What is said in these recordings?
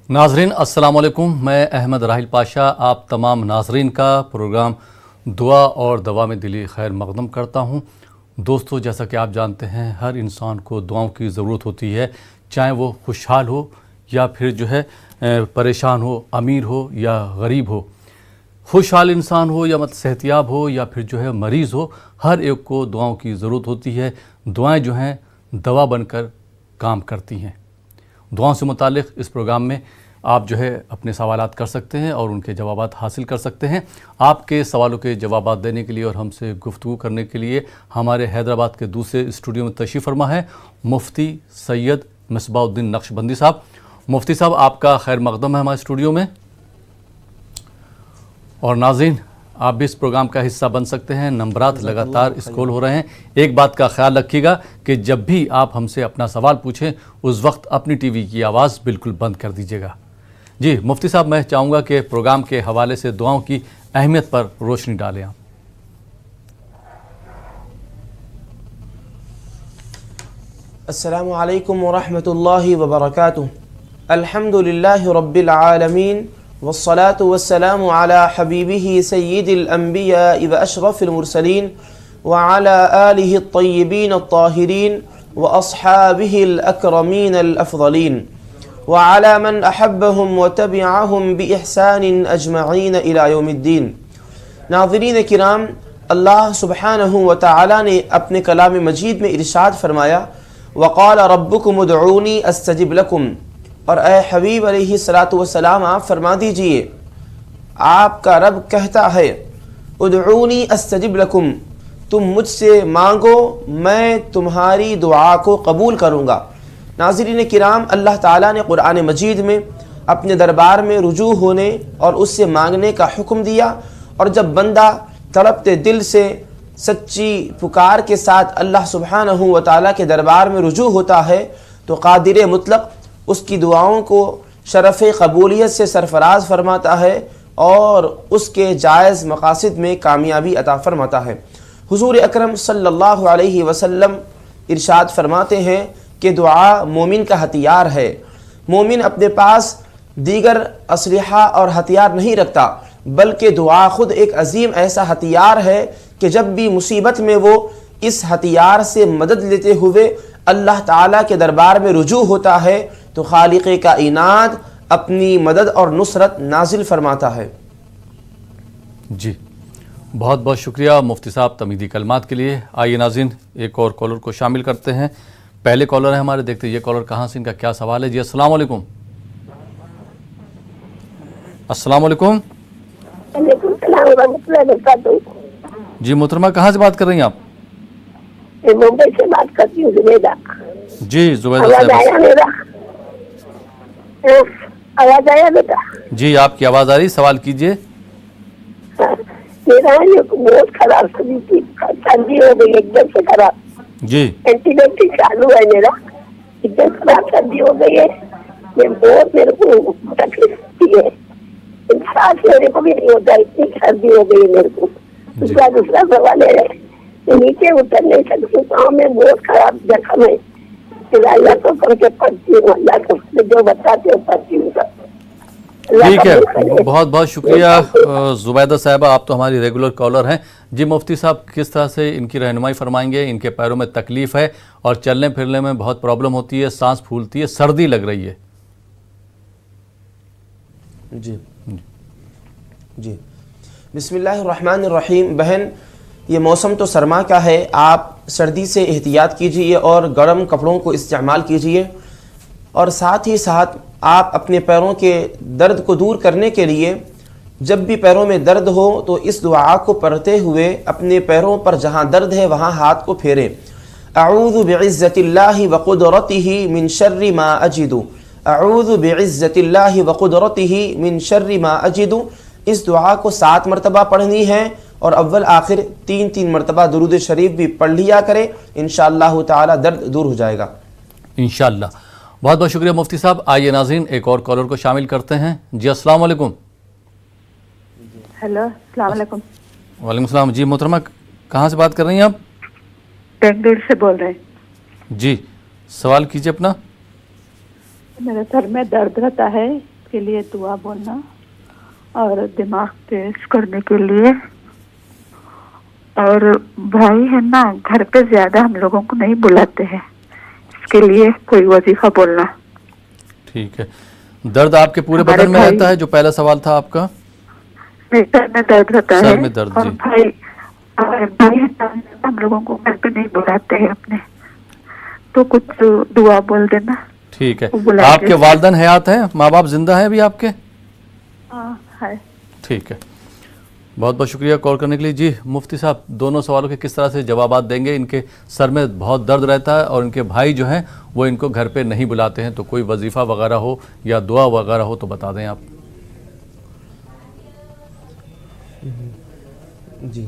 ناظرین السلام علیکم، میں احمد راحل پاشا آپ تمام ناظرین کا پروگرام دعا اور دوا میں دلی خیر مقدم کرتا ہوں۔ دوستو، جیسا کہ آپ جانتے ہیں ہر انسان کو دعاؤں کی ضرورت ہوتی ہے، چاہے وہ خوشحال ہو یا پھر پریشان ہو، امیر ہو یا غریب ہو، خوشحال انسان ہو یا صحتیاب ہو یا پھر مریض ہو، ہر ایک کو دعاؤں کی ضرورت ہوتی ہے۔ دعائیں دوا بن کر کام کرتی ہیں۔ دعاؤں سے متعلق اس پروگرام میں آپ اپنے سوالات کر سکتے ہیں اور ان کے جوابات حاصل کر سکتے ہیں۔ آپ کے سوالوں کے جوابات دینے کے لیے اور ہم سے گفتگو کرنے کے لیے ہمارے حیدرآباد کے دوسرے اسٹوڈیو میں تشریف فرما ہے مفتی سید مصباح الدین نقشبندی صاحب۔ مفتی صاحب، آپ کا خیر مقدم ہے ہمارے اسٹوڈیو میں۔ اور ناظرین، آپ بھی اس پروگرام کا حصہ بن سکتے ہیں، نمبرات لگاتار اسکرول ہو رہے ہیں۔ ایک بات کا خیال رکھیے گا کہ جب بھی آپ ہم سے اپنا سوال پوچھیں اس وقت اپنی ٹی وی کی آواز بالکل بند کر دیجیے گا۔ جی مفتی صاحب، میں چاہوں گا کہ پروگرام کے حوالے سے دعاؤں کی اہمیت پر روشنی ڈالیں آپ۔ السلام علیکم ورحمۃ اللہ وبرکاتہ۔ الحمد للہ رب العالمین والصلاة والسلام على حبیبہ سید الانبیاء واشرف المرسلین وعلى آلہ الطیبین الطاہرین واصحابہ الاکرمین الافضلین وعلى من احبهم وتبعهم باحسان اجمعین الى یوم الدین۔ ناظرین کرام، اللہ سبحانہ وتعالی نے اپنے کلام مجید میں ارشاد فرمایا، وقال ربکم ادعونی استجب لکم، اور اے حبیب علیہ السلام آپ فرما دیجئے، آپ کا رب کہتا ہے ادعونی استجب لکم، تم مجھ سے مانگو میں تمہاری دعا کو قبول کروں گا۔ ناظرین کرام، اللہ تعالیٰ نے قرآن مجید میں اپنے دربار میں رجوع ہونے اور اس سے مانگنے کا حکم دیا، اور جب بندہ تڑپتے دل سے سچی پکار کے ساتھ اللہ سبحانہ و تعالیٰ کے دربار میں رجوع ہوتا ہے تو قادر مطلق اس کی دعاؤں کو شرف قبولیت سے سرفراز فرماتا ہے اور اس کے جائز مقاصد میں کامیابی عطا فرماتا ہے۔ حضور اکرم صلی اللہ علیہ وسلم ارشاد فرماتے ہیں کہ دعا مومن کا ہتھیار ہے۔ مومن اپنے پاس دیگر اسلحہ اور ہتھیار نہیں رکھتا، بلکہ دعا خود ایک عظیم ایسا ہتھیار ہے کہ جب بھی مصیبت میں وہ اس ہتھیار سے مدد لیتے ہوئے اللہ تعالیٰ کے دربار میں رجوع ہوتا ہے تو خالق کائنات اپنی مدد اور نصرت نازل فرماتا ہے۔ جی بہت بہت شکریہ مفتی صاحب تمیدی کلمات کے لیے۔ آئیے ناظرین، ایک اور کالر کو شامل کرتے ہیں۔ پہلے کالر ہیں ہمارے، دیکھتے ہیں یہ کالر کہاں سے، ان کا کیا سوال ہے۔ جی السلام علیکم۔ السلام علیکم۔ وعلیکم السلام ورحمۃ اللہ وبرکاتہ۔ جی محترمہ، کہاں سے بات کر رہی ہیں آپ؟ میں ممبئی سے بات کرتی ہوں، زبیدہ۔ جی زبیدہ آواز آیا صاحب۔ میرا؟ آواز آیا بیٹا؟ جی آپ کی آواز آ رہی، سوال کیجئے۔ میرا یہ بہت خراب سردی ہو گئی، ایک دم سے خراب۔ جی اینٹی بایوٹک چالو ہے میرا، ایک دم خراب سردی ہو گئی ہے، میرے کو تکلیف ہوتی ہے، سانس لینے کو بھی نہیں ہوتا، اتنی سردی ہو گئی ہے میرے کو۔ اس کا دوسرا سوال ہے، نیچے اتر نہیں سکتی، پاؤں میں بہت خراب زخم ہے، اللہ کو کر کے پڑھتی ہوں، اللہ کو جو بتاتے ہو پڑھتی ہوں سب۔ ٹھیک ہے، بہت بہت شکریہ زبیدہ صاحبہ، آپ تو ہماری ریگولر کالر ہیں۔ جی مفتی صاحب، کس طرح سے ان کی رہنمائی فرمائیں گے؟ ان کے پیروں میں تکلیف ہے اور چلنے پھرنے میں بہت پرابلم ہوتی ہے، سانس پھولتی ہے، سردی لگ رہی ہے۔ جی بسم اللہ الرحمن الرحیم۔ بہن، یہ موسم تو سرما کا ہے، آپ سردی سے احتیاط کیجئے اور گرم کپڑوں کو استعمال کیجئے، اور ساتھ ہی ساتھ آپ اپنے پیروں کے درد کو دور کرنے کے لیے جب بھی پیروں میں درد ہو تو اس دعا کو پڑھتے ہوئے اپنے پیروں پر جہاں درد ہے وہاں ہاتھ کو پھیریں۔ اعوذ بعزت اللہ وقدرتہ من شر ما اجد، اعوذ بعزت اللہ وقدرتہ من شر ما اجد۔ اس دعا کو 7 مرتبہ پڑھنی ہے اور اول آخر 3 مرتبہ درود شریف بھی پڑھ لیا کرے، انشاءاللہ تعالی درد دور ہو جائے گا انشاءاللہ۔ بہت بہت شکریہ مفتی صاحب۔ آئیے ناظرین، ایک اور کالر کو شامل کرتے ہیں۔ جی السلام علیکم۔ ہیلو، السلام علیکم۔ وعلیکم السلام۔ جی محترمہ، کہاں سے بات کر رہی ہیں آپ؟ بنگلور سے بول رہے ہیں۔ جی سوال کیجیے اپنا۔ میرے سر میں درد رہتا ہے، کے لیے دعا بولنا اور دماغ تیز کرنے کے لیے. اور بھائی ہے نا گھر پہ زیادہ ہم لوگوں کو نہیں بلاتے ہیں, اس کے لیے کوئی وظیفہ بولنا. ٹھیک ہے. درد آپ کے پورے بدن میں رہتا ہے, جو پہلا سوال تھا آپ کا؟ سر میں درد ہوتا ہے. سر میں درد, اور جی. بھائی ہم لوگوں کو گھر پہ نہیں بلاتے ہیں اپنے, تو کچھ دعا بول دینا. ٹھیک ہے. آپ کے والدین حیات ہیں, ماں باپ زندہ ہیں ابھی آپ کے؟ ہاں ہے. ٹھیک ہے. بہت بہت شکریہ کال کرنے کے لیے. جی مفتی صاحب, دونوں سوالوں کے کس طرح سے جوابات دیں گے؟ ان کے سر میں بہت درد رہتا ہے اور ان کے بھائی جو ہیں وہ ان کو گھر پہ نہیں بلاتے ہیں, تو کوئی وظیفہ وغیرہ ہو یا دعا وغیرہ ہو تو بتا دیں آپ. جی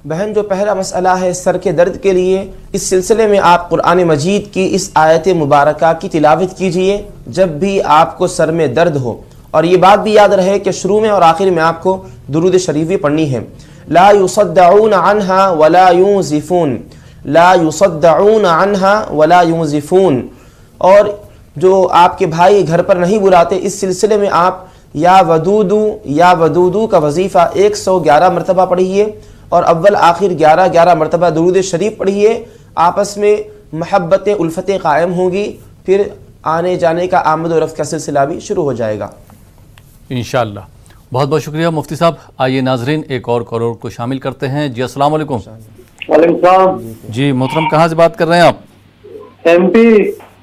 بہن, جو پہلا مسئلہ ہے سر کے درد کے لیے, اس سلسلے میں آپ قرآن مجید کی اس آیت مبارکہ کی تلاوت کیجئے جب بھی آپ کو سر میں درد ہو. اور یہ بات بھی یاد رہے کہ شروع میں اور آخر میں آپ کو درود شریف بھی پڑھنی ہے. لا يصدعون عنها ولا ينزفون, لا يصدعون عنها ولا ينزفون. اور جو آپ کے بھائی گھر پر نہیں بلاتے, اس سلسلے میں آپ یا ودودو کا وظیفہ 111 مرتبہ پڑھیے اور اول آخر 11 مرتبہ درود شریف پڑھیے. آپس میں محبت الفتیں قائم ہوگی, پھر آنے جانے کا آمد و رفت کا سلسلہ بھی شروع ہو جائے گا انشاءاللہ. بہت بہت شکریہ مفتی صاحب. آئیے ناظرین ایک اور کالر کو شامل کرتے ہیں. جی السلام علیکم. وعلیکم السلام. جی محترم, کہاں سے بات کر رہے ہیں آپ؟ ایم پی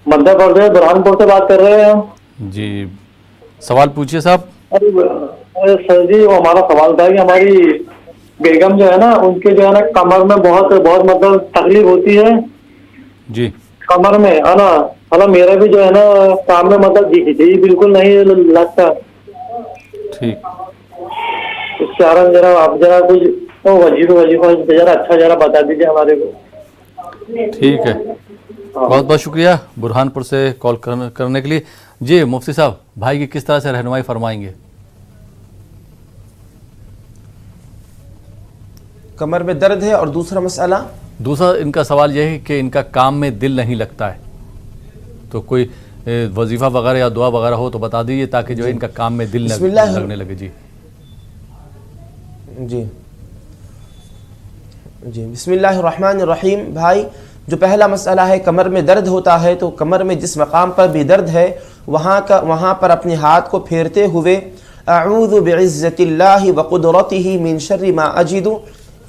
مدھیہ پردیش برہان پور سے بات کر رہے ہیں. جی سوال پوچھیے صاحب. ارے سر جی, وہ ہمارا سوال تھا کہ ہماری بیگم جو ہے نا, ان کے جو ہے نا کمر میں بہت مطلب تکلیف ہوتی ہے. جی کمر میں ہے نا, مطلب میرا بھی جو ہے نا کام میں مطلب جی بالکل نہیں لگتا. ٹھیک. اس کے آرام ذرا آپ ذرا کچھ وظیفہ ذرا اچھا ذرا بتا دیجیے ہمارے کو. ٹھیک ہے. بہت بہت شکریہ برہان پور سے کال کرنے کے لیے. جی مفتی صاحب, بھائی کی کس طرح سے رہنمائی فرمائیں گے؟ کمر میں درد ہے, اور دوسرا مسئلہ؟ دوسرا ان کا سوال یہ ہے کہ ان کا کام میں دل نہیں لگتا ہے, تو کوئی وظیفہ وغیرہ یا دعا وغیرہ ہو تو بتا دیجیے تاکہ جو ہے ان کا کام میں دل لگنے لگے. جی بسم اللہ الرحمن الرحیم. بھائی, جو پہلا مسئلہ ہے کمر میں درد ہوتا ہے, تو کمر میں جس مقام پر بھی درد ہے وہاں پر اپنے ہاتھ کو پھیرتے ہوئے اعوذ بعزت اللہ وقدرتہ من شر ما اجد,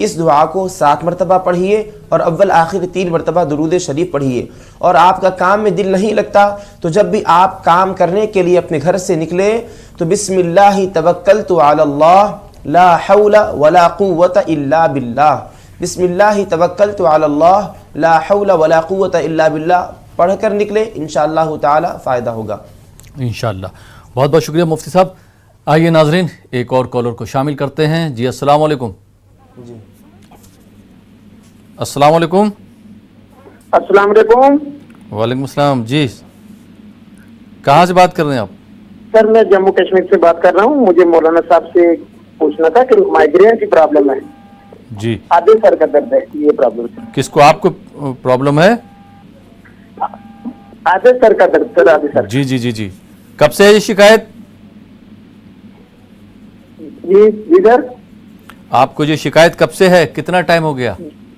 اس دعا کو 7 مرتبہ پڑھیے اور اول آخر 3 مرتبہ درود شریف پڑھیے. اور آپ کا کام میں دل نہیں لگتا تو جب بھی آپ کام کرنے کے لیے اپنے گھر سے نکلیں تو بسم اللہ توکلت علی اللہ لا حول ولا قوت الا باللہ, بسم اللہ توکلت علی اللہ لا حول ولا قوت الا باللہ پڑھ کر نکلے, انشاءاللہ تعالی فائدہ ہوگا انشاءاللہ. بہت بہت شکریہ مفتی صاحب. آئیے ناظرین ایک اور کالر کو شامل کرتے ہیں. جی السلام علیکم. جی السلام علیکم. السلام علیکم. وعلیکم السلام. جی کہاں سے بات کر رہے ہیں آپ؟ سر میں جموں کشمیر سے بات کر رہا ہوں. مجھے مولانا صاحب سے پوچھنا تھا کہ مائگرین کی پرابلم ہے. جی آدھے سر کا درد ہے, یہ پرابلم. کس کو آپ کو پرابلم ہے؟ آدھے سر کا درد سر, آدھے سر. جی جی جی جی کب سے ہے یہ شکایت؟ جی سر. آپ کو یہ شکایت کب سے ہے, کتنا ٹائم ہو گیا؟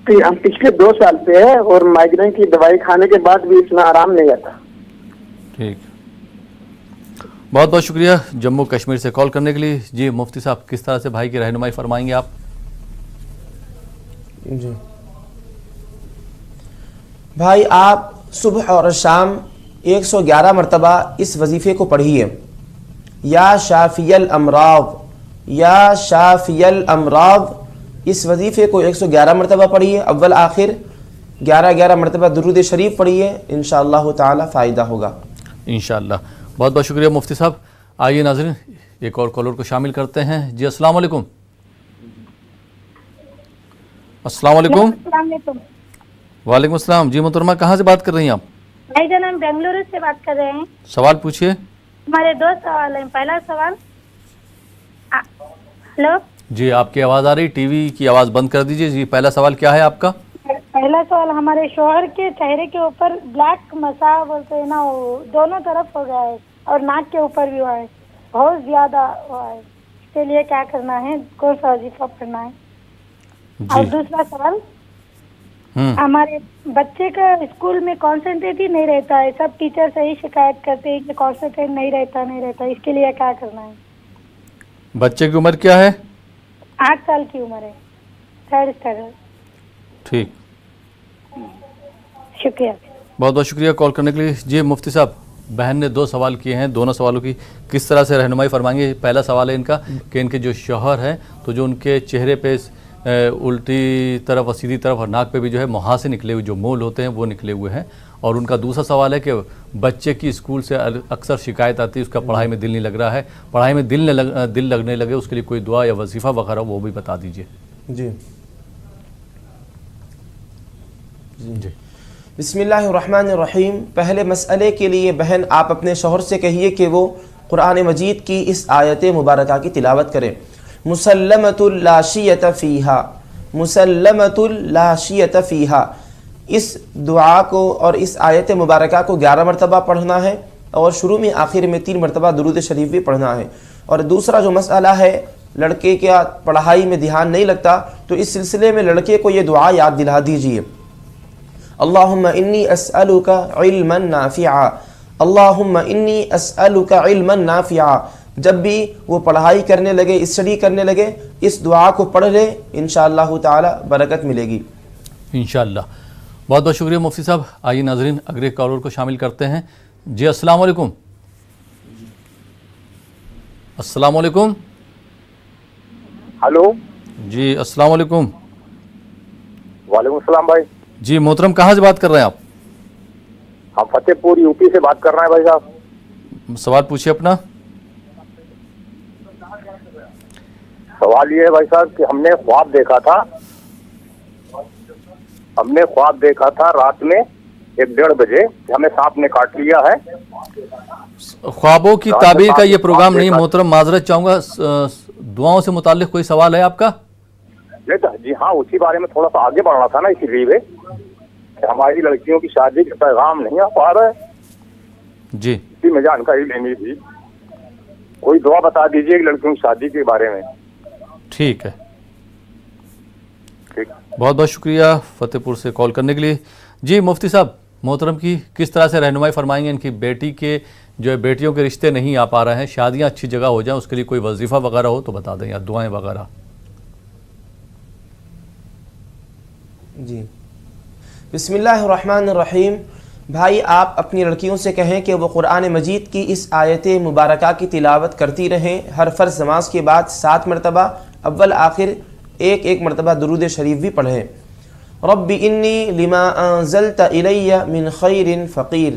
ہم پچھلے 2 سال سے ہے, اور مائگرین کی دوائی کھانے کے بعد بھی اتنا آرام نہیں آتا. ٹھیک. بہت بہت شکریہ جموں کشمیر سے کال کرنے کے لیے. جی مفتی صاحب, کس طرح سے بھائی کی رہنمائی فرمائیں گے آپ؟ جی بھائی, آپ صبح اور شام 111 مرتبہ اس وظیفے کو پڑھیے. یا شافی الامراض, یا شافی الامراض, اس وظیفے کو 111 مرتبہ پڑھیے, اول آخر 11 مرتبہ درود شریف پڑھیے, انشاءاللہ تعالی فائدہ ہوگا انشاءاللہ. بہت بہت شکریہ مفتی صاحب. آئیے ناظرین ایک اور کالر کو شامل کرتے ہیں. جی السلام علیکم. السلام علیکم. السلام علیکم. وعلیکم السلام. جی محترمہ, کہاں سے بات کر رہی ہیں آپ؟ بھائی جان, ہم بنگلورو سے بات کر رہے ہیں. سوال پوچھیے. ہمارے 2 سوال ہیں. پہلا سوال, ہلو جی آپ کی آواز آ رہی, ٹی وی کی آواز بند کر دیجیے. جی پہلا سوال کیا ہے آپ کا؟ پہلا سوال, ہمارے شوہر کے چہرے کے اوپر بلیک مسا بولتے ہیں نا, وہ دونوں طرف ہو گیا ہے اور ناک کے اوپر بھی ہوا ہے, بہت زیادہ ہوا ہے، اس کے لیے کیا کرنا ہے، کون سا وظیفہ پڑھنا ہے؟ اور دوسرا سوال، ہمارے بچے کا اسکول میں کانسنٹریٹ ہی نہیں رہتا ہے، سب ٹیچر سے ہی شکایت کرتے ہیں کہ کانسنٹریٹ نہیں رہتا، اس کے لیے کیا کرنا ہے؟ بچے کی عمر کیا ہے؟ 8 سال کی عمر ہے، 3rd اسٹینڈرڈ۔ ٹھیک، شکریہ، بہت بہت شکریہ کال کرنے کے لیے۔ جی مفتی صاحب، بہن نے 2 سوال کیے ہیں، دونوں سوالوں کی کس طرح سے رہنمائی فرمائیں گے؟ پہلا سوال ہے ان کا کہ ان کے جو شوہر ہیں تو جو ان کے چہرے پہ الٹی طرف اور سیدھی طرف اور ناک پہ بھی جو ہے محاسے نکلے ہوئے، جو مول ہوتے ہیں وہ نکلے ہوئے ہیں، اور ان کا دوسرا سوال ہے کہ بچے کی اسکول سے اکثر شکایت آتی ہے اس کا پڑھائی میں دل نہیں لگ رہا ہے، پڑھائی میں دل لگنے لگے اس کے لیے کوئی دعا یا وظیفہ وغیرہ وہ بھی بتا دیجیے۔ جی بسم اللہ الرحمن الرحیم۔ پہلے مسئلے کے لیے بہن آپ اپنے شوہر سے کہیے کہ وہ قرآن مجید کی اس آیت مبارکہ کی تلاوت کریں، مسلمۃ لا شیۃ فیہا، مسلمۃ لا شیۃ فیہا۔ اس دعا کو اور اس آیت مبارکہ کو 11 مرتبہ پڑھنا ہے، اور شروع میں آخر میں 3 مرتبہ درود شریف بھی پڑھنا ہے۔ اور دوسرا جو مسئلہ ہے لڑکے کا پڑھائی میں دھیان نہیں لگتا، تو اس سلسلے میں لڑکے کو یہ دعا یاد دلا دیجیے، اللہم انی اسألک علما نافعا، اللہم انی اسألک علما نافعا۔ جب بھی وہ پڑھائی کرنے لگے، اسٹڈی کرنے لگے، اس دعا کو پڑھ لے، انشاءاللہ تعالی برکت ملے گی انشاءاللہ۔ بہت بہت شکریہ مفتی صاحب۔ آئیے ناظرین اگلے کالر کو شامل کرتے ہیں۔ جی السلام علیکم۔ السلام علیکم۔ ہلو جی السلام علیکم۔ وعلیکم السلام بھائی۔ جی محترم، کہاں سے بات کر رہے ہیں آپ؟ ہم فتح پور یو پی سے بات کر رہے ہیں بھائی صاحب۔ سوال پوچھیے اپنا۔ سوال یہ ہے بھائی صاحب کہ ہم نے خواب دیکھا تھا رات میں 1:30 بجے کہ ہمیں سانپ نے کاٹ لیا ہے۔ خوابوں کی تعبیر کا یہ پروگرام نہیں محترم، معذرت چاہوں گا، دعاؤں سے متعلق کوئی سوال ہے آپ کا؟ جی ہاں، اسی بارے میں تھوڑا سا آگے بڑھنا تھا نا، اسی لیے کہ ہماری لڑکیوں کی شادی کا پیغام نہیں آ پا رہا ہے، جی اسی میں جانکاری لینی تھی، کوئی دعا بتا دیجیے کہ لڑکیوں کی شادی کے بارے میں۔ ٹھیک ہے، ٹھیک، بہت بہت شکریہ فتح پور سے کال کرنے کے لیے۔ جی مفتی صاحب، محترم کی کس طرح سے رہنمائی فرمائیں گے؟ ان کی بیٹی کے جو ہے بیٹیوں کے رشتے نہیں آ پا رہے ہیں، شادیاں اچھی جگہ ہو جائیں، اس کے لیے کوئی وظیفہ وغیرہ ہو تو بتا دیں، یا دعائیں وغیرہ۔ جی بسم اللہ الرحمن الرحیم۔ بھائی آپ اپنی لڑکیوں سے کہیں کہ وہ قرآن مجید کی اس آیت مبارکہ کی تلاوت کرتی رہیں، ہر فرض نماز کے بعد 7 مرتبہ، اول آخر ایک مرتبہ درود شریف بھی پڑھیں۔ رب انی لما انزلت الی من خیر فقیر،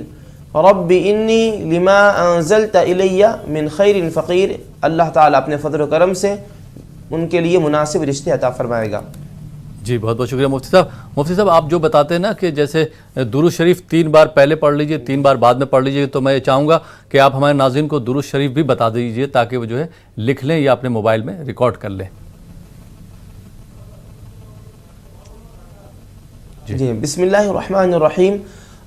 رب انی لما انزلت الی من خیر فقیر۔ اللہ تعالیٰ اپنے فضل و کرم سے ان کے لیے مناسب رشتے عطا فرمائے گا۔ جی بہت بہت شکریہ مفتی صاحب۔ مفتی صاحب آپ جو بتاتے ہیں نا کہ جیسے درود شریف 3 بار پہلے پڑھ لیجئے، 3 بار بعد میں پڑھ لیجئے، تو میں یہ چاہوں گا کہ آپ ہمارے ناظرین کو درود شریف بھی بتا دیجئے تاکہ وہ جو ہے لکھ لیں یا اپنے موبائل میں ریکارڈ کر لیں۔ جی بسم اللہ الرحمن الرحیم۔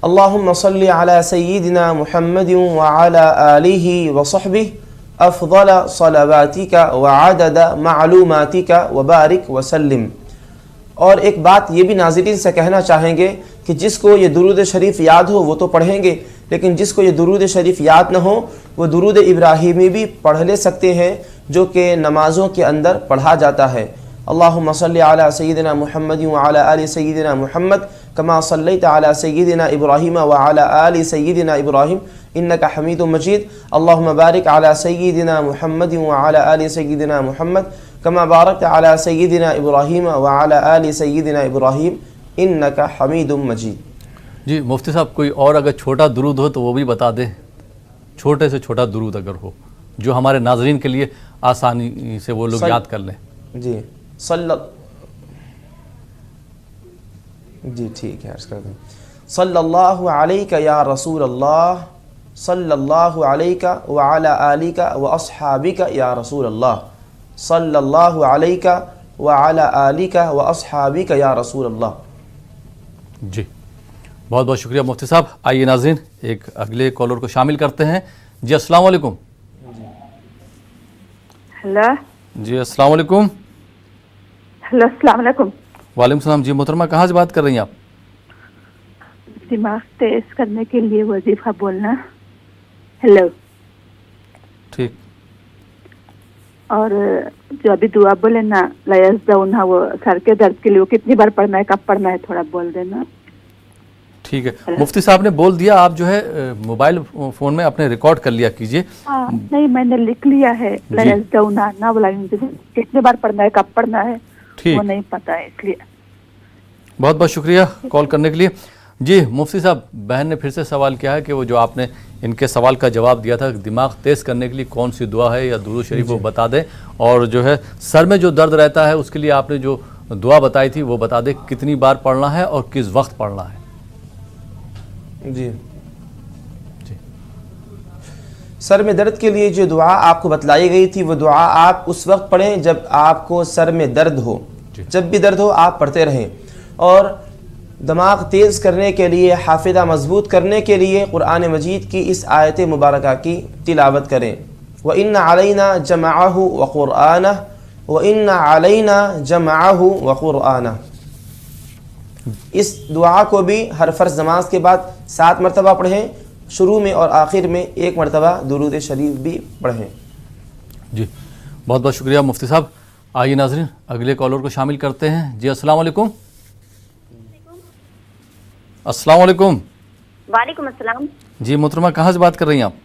اللہم صلی علی سیدنا محمد وعلی آلہ وصحبہ افضل صلواتک وعدد معلوماتک وبارک وسلم۔ اور ایک بات یہ بھی ناظرین سے کہنا چاہیں گے کہ جس کو یہ درود شریف یاد ہو وہ تو پڑھیں گے، لیکن جس کو یہ درود شریف یاد نہ ہو وہ درود ابراہیمی بھی پڑھ لے سکتے ہیں، جو کہ نمازوں کے اندر پڑھا جاتا ہے۔ اللہم صلی علی سیدنا محمد وعلی آل سیدنا محمد کما صلیت علی سیدنا ابراہیم وعلی آل سیدنا ابراہیم انک حمید مجید۔ اللہم بارک علی سیدنا محمد وعلی آل سیدنا محمد کما بارکت علی سیدنا ابراہیم وعلی آل سیدنا ابراہیم انک حمید مجید۔ جی مفتی صاحب کوئی اور اگر چھوٹا درود ہو تو وہ بھی بتا دیں، چھوٹے سے چھوٹا درود اگر ہو جو ہمارے ناظرین کے لیے آسانی سے وہ لوگ یاد کر لیں۔ جی جی ٹھیک ہے، عرض کر دیں۔ صلی اللہ علیہ یا رسول اللہ، صلی اللہ علیہ وعلی آلک واصحابک یا رسول اللہ، صلی اللہ علیہ وعلی آلک واصحابک یا رسول اللہ۔ جی بہت بہت شکریہ مفتی صاحب۔ آئیے ناظرین ایک اگلے کالر کو شامل کرتے ہیں۔ جی السلام علیکم۔ ہلو جی السلام علیکم. ہلو السلام علیکم. وعلیکم السلام. جی محترمہ کہاں سے بات کر رہی ہیں آپ؟ دماغ تیز کرنے کے لیے وظیفہ بولنا. ہلو. ٹھیک. اور جو ابھی دعا بولے نا لیزدونا وہ سر کے درد کے لیے وہ کتنی بار پڑھنا ہے کب پڑھنا ہے تھوڑا بول دینا. ٹھیک ہے. مفتی صاحب نے بول دیا, آپ جو ہے موبائل فون میں اپنے ریکارڈ کر لیا کیجئے. نہیں میں نے لکھ لیا ہے لیزدونا نہ بولا کتنی بار پڑھنا ہے کب پڑھنا ہے وہ نہیں پتا ہے اس لیے. بہت بہت شکریہ کال کرنے کے لیے. جی مفتی صاحب, بہن نے پھر سے سوال کیا ہے کہ وہ جو آپ نے ان کے سوال کا جواب دیا تھا دماغ تیز کرنے کے لیے کون سی دعا ہے یا درود شریف وہ بتا دیں, اور جو ہے سر میں جو درد رہتا ہے اس کے لیے آپ نے جو دعا بتائی تھی وہ بتا دیں کتنی بار پڑھنا ہے اور کس وقت پڑھنا ہے. جی سر میں درد کے لیے جو دعا آپ کو بتلائی گئی تھی وہ دعا آپ اس وقت پڑھیں جب آپ کو سر میں درد ہو. جب بھی درد ہو آپ پڑھتے رہیں. اور دماغ تیز کرنے کے لیے, حافظہ مضبوط کرنے کے لیے قرآن مجید کی اس آیت مبارکہ کی تلاوت کریں. وَإِنَّ عَلَيْنَا جَمْعَهُ وَقُرْآنَهُ وَإِنَّ عَلَيْنَا جَمْعَهُ وَقُرْآنَهُ. اس دعا کو بھی ہر فرض نماز کے بعد 7 مرتبہ پڑھیں. شروع میں اور آخر میں 1 مرتبہ درود شریف بھی پڑھیں. جی بہت بہت شکریہ مفتی صاحب. آئیے ناظرین اگلے کالر کو شامل کرتے ہیں. جی السلام علیکم. السلام علیکم. وعلیکم السلام. جی محترمہ کہاں سے بات کر رہی ہیں آپ؟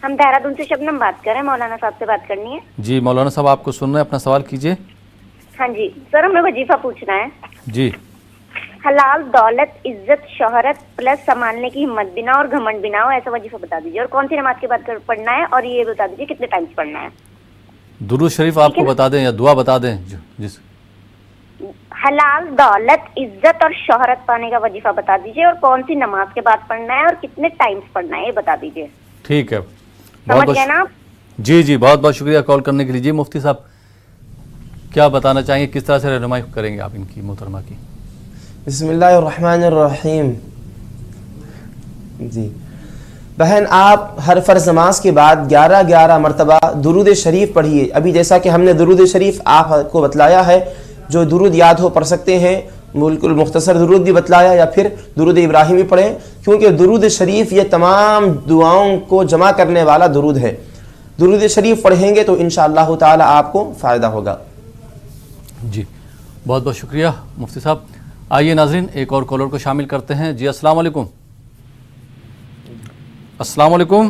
ہم دہرادون سے شبنم بات کر رہے ہیں. مولانا صاحب سے بات کرنی ہے. جی مولانا صاحب آپ کو سن رہے ہیں, اپنا سوال کیجئے. ہاں جی سر, ہمیں وظیفہ پوچھنا ہے. جی حلال دولت عزت شہرت پلس سنبھالنے کی ہمت بنا اور گھمنڈ بنا ہو ایسا وظیفہ بتا دیجیے, اور کون سی نماز کے بعد پڑھنا ہے, اور یہ بتا دیجیے کتنے ٹائمز پڑھنا ہے. درود شریف آپ کو بتا دیں یا دعا بتا دیں. جس حلال دولت عزت اور شہرت پانے کا وظیفہ بتا دیجیے, اور کون سی نماز کے بعد پڑھنا ہے اور کتنے ٹائمز پڑھنا ہے یہ بتا دیجیے. ٹھیک ہے. سمجھ گئے نا آپ؟ جی جی بہت بہت شکریہ کال کرنے کے لیے. جی مفتی صاحب کیا بتانا چاہیں گے, کس طرح سے رہنمائی کریں گے آپ ان کی محترمہ کی؟ بسم اللہ الرحمن الرحیم. جی بہن آپ ہر فرض نماز کے بعد 11 مرتبہ درود شریف پڑھیے. ابھی جیسا کہ ہم نے درود شریف آپ کو بتلایا ہے, جو درود یاد ہو پڑھ سکتے ہیں, بالکل مختصر درود بھی بتلایا, یا پھر درود ابراہیمی پڑھیں, کیونکہ درود شریف یہ تمام دعاؤں کو جمع کرنے والا درود ہے. درود شریف پڑھیں گے تو انشاءاللہ تعالی آپ کو فائدہ ہوگا. جی بہت بہت شکریہ مفتی صاحب. آئیے ناظرین ایک اور کالر کو شامل کرتے ہیں. جی السلام علیکم. السلام علیکم.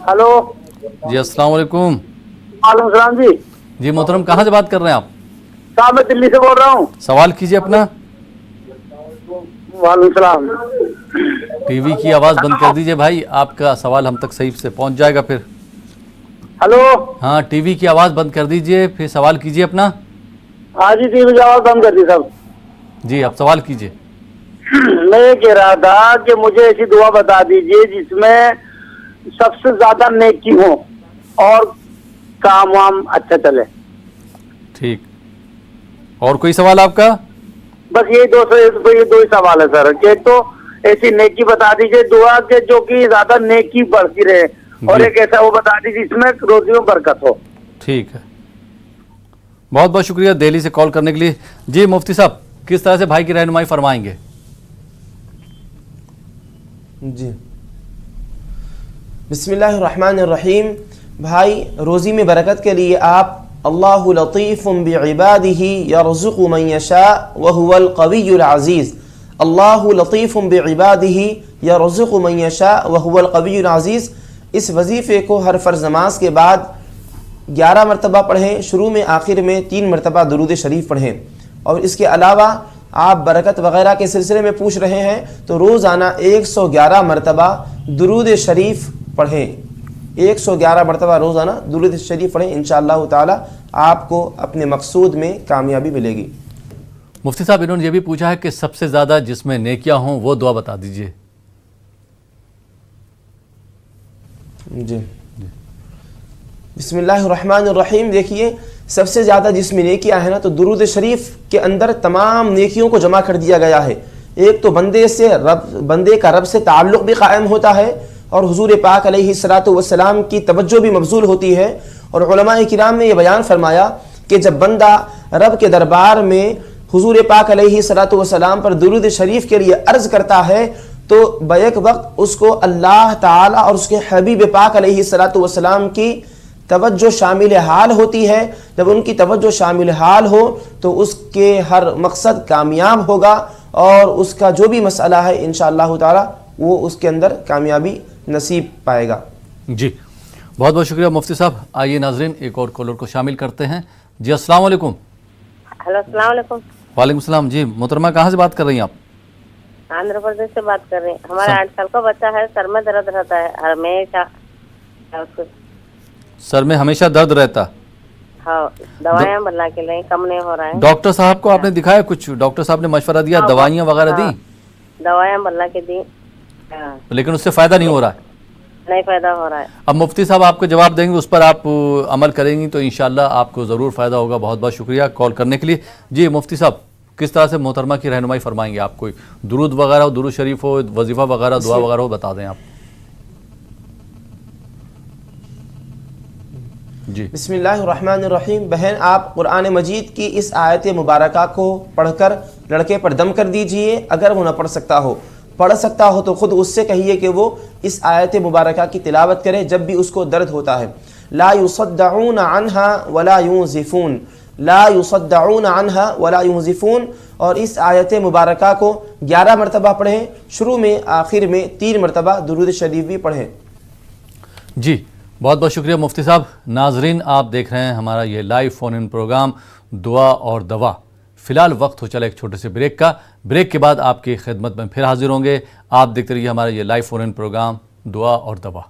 ہلو. جی السلام علیکم. وعلیکم السلام. جی جی محترم کہاں سے بات کر رہے ہیں آپ؟ صاحب میں دلی سے بول رہا ہوں. سوال کیجئے اپنا. وعلیکم السلام. ٹی وی کی آواز بند کر دیجئے بھائی, آپ کا سوال ہم تک صحیح سے پہنچ جائے گا. پھر ہلو. ہاں ٹی وی کی آواز بند کر دیجئے, پھر سوال کیجئے اپنا. ہاں جی ٹی وی کی آواز بند کر دی صاحب. جی آپ سوال کیجئے. میں یہ کہہ رہا تھا کہ مجھے ایسی دعا بتا دیجئے جس میں سب سے زیادہ نیکی ہو اور کام وام اچھا چلے. ٹھیک. اور کوئی سوال آپ کا؟ بس یہی دو ہی سوال ہے سر. کہ ایک تو ایسی نیکی بتا دیجئے دعا کے جو کہ زیادہ نیکی بڑھتی رہے, اور ایک ایسا وہ بتا دیجیے جس میں روزی میں برکت ہو. ٹھیک ہے. بہت بہت شکریہ دہلی سے کال کرنے کے لیے. جی مفتی صاحب کس طرح سے بھائی کی رہنمائی فرمائیں گے؟ جی بسم اللہ الرحمن الرحیم. بھائی روزی میں برکت کے لیے آپ اللہ لطیف بعبادہ یرزق من یشاء وہو القوی العزیز. اللہ لطیف بعبادہ یرزق من یشاء وہو القوی العزیز. اس وظیفے کو ہر فرض نماز کے بعد 11 مرتبہ پڑھیں. شروع میں آخر میں 3 مرتبہ درود شریف پڑھیں. اور اس کے علاوہ آپ برکت وغیرہ کے سلسلے میں پوچھ رہے ہیں تو روزانہ 111 مرتبہ درود شریف پڑھیں. 111 مرتبہ روزانہ درود شریف پڑھیں. انشاءاللہ تعالی آپ کو اپنے مقصود میں کامیابی ملے گی. مفتی صاحب انہوں نے یہ بھی پوچھا ہے کہ سب سے زیادہ جس میں نیکیاں ہوں وہ دعا بتا دیجئے. جی بسم اللہ الرحمن الرحیم. دیکھیے سب سے زیادہ جس میں نیکیاں ہیں نا تو درود شریف کے اندر تمام نیکیوں کو جمع کر دیا گیا ہے. ایک تو بندے کا رب سے تعلق بھی قائم ہوتا ہے, اور حضور پاک علیہ الصلوۃ والسلام کی توجہ بھی مبذول ہوتی ہے. اور علماء کرام نے یہ بیان فرمایا کہ جب بندہ رب کے دربار میں حضور پاک علیہ الصلوۃ والسلام پر درود شریف کے لیے عرض کرتا ہے تو بیک وقت اس کو اللہ تعالی اور اس کے حبیب پاک علیہ الصلوۃ والسلام کی توجہ شامل حال ہوتی ہے. جب ان کی توجہ شامل حال ہو تو اس کے ہر مقصد کامیاب ہوگا اور اس کا جو بھی مسئلہ ہے انشاءاللہ تعالی وہ اس کے اندر کامیابی نصیب پائے گا. جی بہت بہت شکریہ مفتی صاحب. آئیے ناظرین ایک اور کالر کو شامل کرتے ہیں. جی السلام علیکم. ہلو السلام علیکم. وعلیکم السلام. جی محترمہ کہاں سے بات کر رہی ہیں آپ؟ آندھرا پردیش سے بات کر رہے ہیں. ہمارا 8 سال کا بچہ ہے, سر میں درد رہتا ہے ہمیشہ. سر میں ہمیشہ درد رہتا؟ ہاں دوائیاں بنا کے لیں, کم نہیں ہو رہا ہے. ڈاکٹر صاحب کو آپ نے دکھایا؟ کچھ ڈاکٹر صاحب نے مشورہ دیا, دوائیاں وغیرہ دی؟ دوائیاں بنا کے دی لیکن اس سے فائدہ نہیں ہو رہا ہے. نہیں فائدہ ہو رہا ہے. اب مفتی صاحب آپ کو جواب دیں گے, اس پر آپ عمل کریں گی تو انشاءاللہ آپ کو ضرور فائدہ ہوگا. بہت بہت شکریہ کال کرنے کے لیے. جی مفتی صاحب کس طرح سے محترمہ کی رہنمائی فرمائیں گے آپ؟ کوئی درود وغیرہ ہو, درود شریف ہو, وظیفہ وغیرہ, دعا وغیرہ ہو, بتا دیں آپ. جی بسم اللہ الرحمن الرحیم. بہن آپ قرآن مجید کی اس آیت مبارکہ کو پڑھ کر لڑکے پر دم کر دیجئے. اگر وہ نہ پڑھ سکتا ہو تو خود اس سے کہیے کہ وہ اس آیت مبارکہ کی تلاوت کرے جب بھی اس کو درد ہوتا ہے. لا يصدعون عنها ولا ينزفون, لا يصدعون عنها ولا ينزفون. اور اس آیت مبارکہ کو 11 مرتبہ پڑھیں, شروع میں آخر میں 3 مرتبہ درود شریف بھی پڑھیں. جی بہت بہت شکریہ مفتی صاحب. ناظرین آپ دیکھ رہے ہیں ہمارا یہ لائیو فون ان پروگرام دعا اور دوا. فی الحال وقت ہو چلا ایک چھوٹے سے بریک کا. بریک کے بعد آپ کی خدمت میں پھر حاضر ہوں گے. آپ دیکھتے رہیے ہمارا یہ لائیو فون ان پروگرام دعا اور دوا.